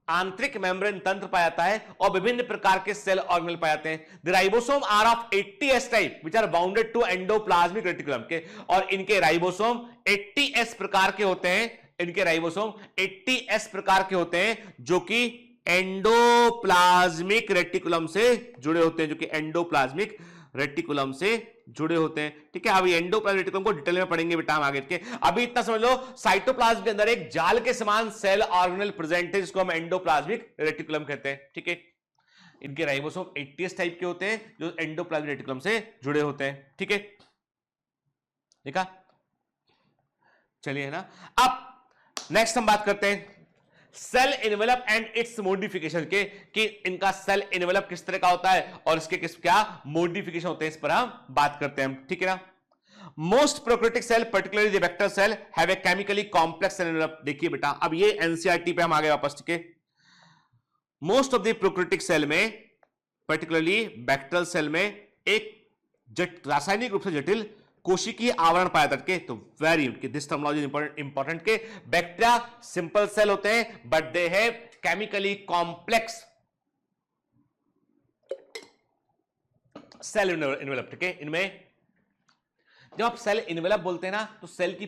S1: आंतरिक मेम्ब्रेन तंत्र पाया जाता है और विभिन्न प्रकार के सेल ऑर्गेनल पाए जाते हैं. The ribosome are of 80S type which are bounded to endoplasmic reticulum के, और इनके राइबोसोम 80S प्रकार के होते हैं. इनके राइबोसोम 80S प्रकार के होते हैं जो कि एंडोप्लाज्मिक रेटिकुलम से जुड़े होते हैं, जो कि एंडोप्लाज्मिक रेटिकुलम से जुड़े होते हैं. ठीक है, अभी एंडोप्लाज्मिक रेटिकुलम को डिटेल में पढ़ेंगे बेटा हम आगे के. अभी इतना समझ लो, साइटोप्लाज्म के अंदर एक जाल के समान सेल ऑर्गेनल प्रेजेंट है जिसको हम एंडोप्लाज्मिक रेटिकुलम कहते हैं. ठीक है, इनके राइबोसोम 80S टाइप के होते हैं जो एंडोप्लाज्मिक रेटिकुलम से जुड़े होते हैं. ठीक है, देखा. चलिए है ना. अब नेक्स्ट हम बात करते हैं cell envelope and its modification के, कि इनका सेल एनवेलप किस तरह का होता है और इसके किस क्या मॉडिफिकेशन होते हैं, इस पर हम बात करते हैं. ठीक है ना. Most prokaryotic cell particularly the vector cell have a chemically complex cell envelope. देखिए बेटा, अब ये एनसीईआरटी पे हम आ गए वापस. ठीक है, most of the prokaryotic cell में पर्टिकुलरली बैक्टीरियल सेल में एक रासायनिक रूप से जटिल कोशिकीय आवरण पाया जाता है. तो वेरी दिस टर्मिनोलॉजी इंपॉर्टेंट के बैक्टीरिया सिंपल सेल होते हैं but they have chemically complex cell envelope. ठीक है, इनमें जब आप सेल एनवेलप बोलते हैं ना तो सेल की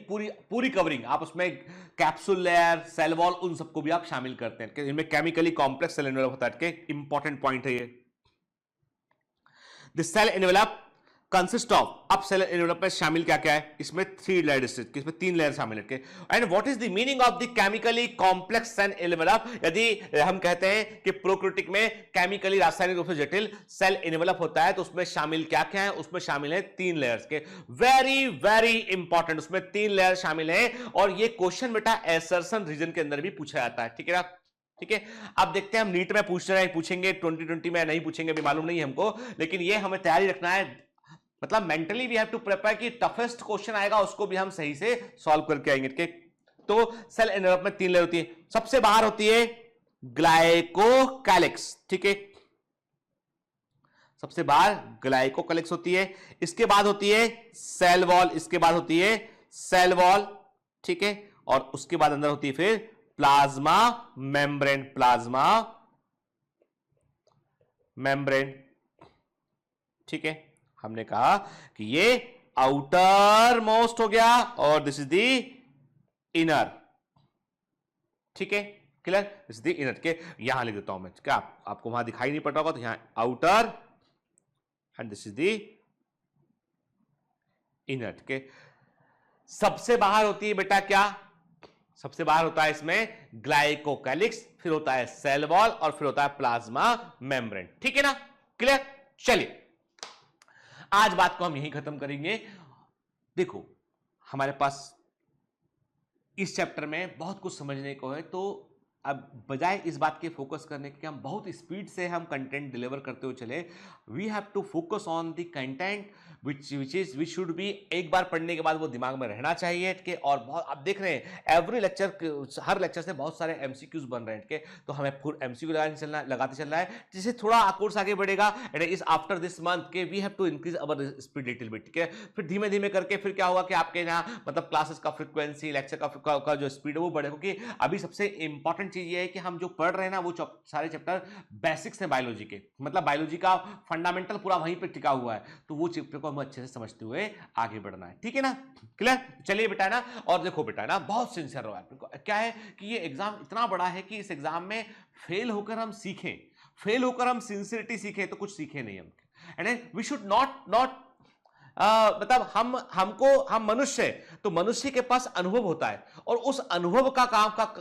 S1: पूरी कवरिंग, आप उसमें कैप्सूल लेयर, सेल वॉल, उन सबको भी आप शामिल करते हैं. इनमें केमिकली कॉम्प्लेक्स सेल एनवेलप होता है. इंपॉर्टेंट पॉइंट है ये. This cell envelope consist of, अब सेल एनवेलप में शामिल क्या क्या है, इसमें 3 लेयर, इसमें 3 लेयर शामिल है. And what is the meaning of the chemically complex cell envelope. यदि हम कहते हैं कि प्रोकैरियोटिक में केमिकली रासायनिक रूप से जटिल सेल एनवेलप होता है तो उसमें शामिल क्या क्या है, उसमें शामिल है 3 लेयर्स के. वेरी वेरी इंपॉर्टेंट, उसमें 3 लेयर शामिल है और ये क्वेश्चन बेटा एसर्शन रीजन के अंदर भी पूछा जाता है. ठीक है ना. ठीक है, अब देखते हैं हम नीट में पूछेंगे 2020 में नहीं पूछेंगे, अभी मालूम नहीं है हमको, लेकिन ये हमें तैयारी रखना है. मतलब mentally we have to prepare कि टफेस्ट क्वेश्चन आएगा उसको भी हम सही से सॉल्व करके आएंगे. तो सेल एनवेलप में 3 लेयर होती है. सबसे बाहर होती है ग्लाइकोकैलिक्स. ठीक है, सबसे बाहर ग्लाइकोकैलिक्स होती है. इसके बाद होती है सेल वॉल, इसके बाद होती है सेल वॉल. ठीक है, और उसके बाद अंदर होती है फिर प्लाज्मा मेम्ब्रेन. Plasma membrane. ठीक है, हमने कहा कि ये आउटर मोस्ट हो गया और दिस इज द इनर. ठीक है, clear. This is the inner. के यहां लिख देता हूं मैं, क्या आपको वहां दिखाई नहीं पड़ रहा होगा, तो यहां outer and this is the inner. के सबसे बाहर होती है बेटा क्या, सबसे बाहर होता है इसमें ग्लाइकोकैलिक्स, फिर होता है सेल वॉल और फिर होता है प्लाज्मा मेम्ब्रेन. ठीक है ना, क्लियर. चलिए आज बात को हम यहीं खत्म करेंगे. देखो हमारे पास इस चैप्टर में बहुत कुछ समझने को है, तो अब बजाय इस बात के फोकस करने के हम बहुत स्पीड से हम कंटेंट डिलीवर करते हुए चले, we have to focus on the content which should be, एक बार पढ़ने के बाद वो दिमाग में रहना चाहिए. के और बहुत आप देख रहे हैं एवरी लेक्चर, हर लेक्चर से बहुत सारे एमसीक्यूज बन रहे हैं. के तो हमें पूरा एमसीक्यू लगाते चलना है, जिससे थोड़ा कोर्स आगे बढ़ेगा. एंड इस आफ्टर दिस मंथ के we have to increase our speed little bit. ठीक है, फिर धीमे धीमे करके फिर क्या होगा कि आपके यहाँ मतलब क्लासेस का फ्रिक्वेंसी, लेक्चर का जो स्पीड है वो बढ़ेगा. क्योंकि अभी सबसे इंपॉर्टेंट चीज ये है कि हम जो पढ़ रहे हैं ना वो सारे चैप्टर बेसिक्स हैं बायोलॉजी के, मतलब बायोलॉजी का फंडामेंटल पूरा वहीं पे टिका हुआ है. तो वो चैप्टर को हम अच्छे से समझते हुए आगे बढ़ना है. ठीक है ना, क्लियर. चलिए बेटा ना, और देखो बेटा ना बहुत सिंसियर रहो. क्या है कि ये एग्जाम इतना बड़ा है कि इस एग्जाम में फेल होकर हम सीखें, फेल होकर हम सिंसियरिटी सीखें तो कुछ सीखे नहीं हम. एंड वी शुड नॉट मतलब हम मनुष्य है तो मनुष्य के पास अनुभव होता है और उस अनुभव का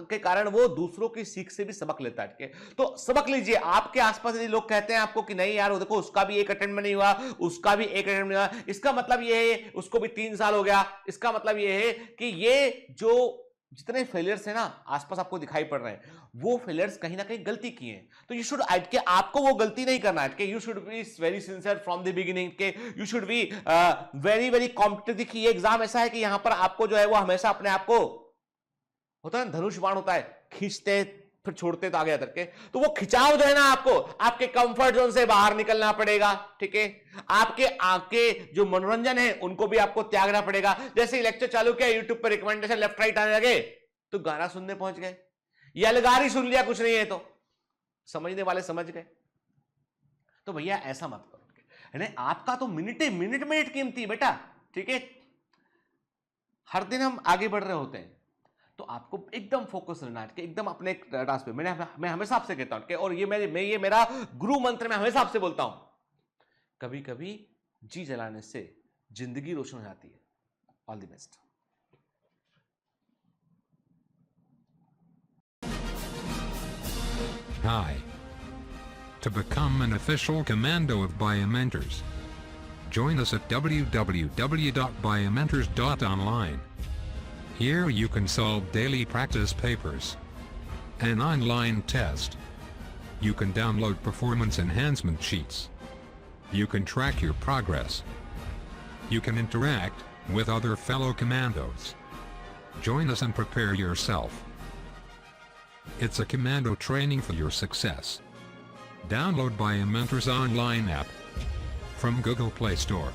S1: के कारण वो दूसरों की सीख से भी सबक लेता है. तो सबक लीजिए. आपके आसपास यदि लोग कहते हैं आपको कि नहीं यार वो देखो उसका भी एक अटेम्प्ट में नहीं हुआ, उसका भी एक अटेम्प्ट नहीं हुआ, इसका मतलब ये है उसको भी 3 साल हो गया, इसका मतलब ये है कि ये जो जितने फेलियर्स हैं ना आसपास आपको दिखाई पड़ रहे हैं वो फेलियर्स कहीं ना कहीं गलती किए हैं. तो यू शुड के आपको वो गलती नहीं करना है. You should be very sincere from the beginning. के you should be very very competitive. देखिए ये एग्जाम ऐसा है कि यहां पर आपको जो है वो हमेशा अपने आप को, होता है धनुष बाण होता है, खींचते फिर छोड़ते तो आगे जाकर के, तो वो खिंचाव जो है ना, आपको आपके कंफर्ट जोन से बाहर निकलना पड़ेगा, ठीक है। आपके जो मनोरंजन है उनको भी आपको त्यागना पड़ेगा। जैसे ही लेक्चर चालू किया, यूट्यूब पर रिकमेंडेशन लेफ्ट राइट आने लगे, तो गाना सुनने पहुंच गए, या अलगारी सुन लिया, कुछ नहीं है तो समझने वाले समझ गए। तो भैया ऐसा मत करो, आपका तो मिनट कीमती बेटा, ठीक है। हर दिन हम आगे बढ़ रहे होते हैं, तो आपको एकदम फोकस रहना है, एकदम अपने टास्क पे। मैं हमेशा आपसे कहता हूं, और ये मेरा गुरु मंत्र, मैं हमेशा आपसे बोलता हूं, कभी कभी जी जलाने से जिंदगी रोशन हो जाती है। All the best.
S3: Hi. To become an official commando of Biomentors, join us at www.biomentors.online. Here you can solve daily practice papers, an online test. You can download performance enhancement sheets. You can track your progress. You can interact with other fellow commandos. Join us and prepare yourself. It's a commando training for your success. Download Biomentors online app from Google Play Store.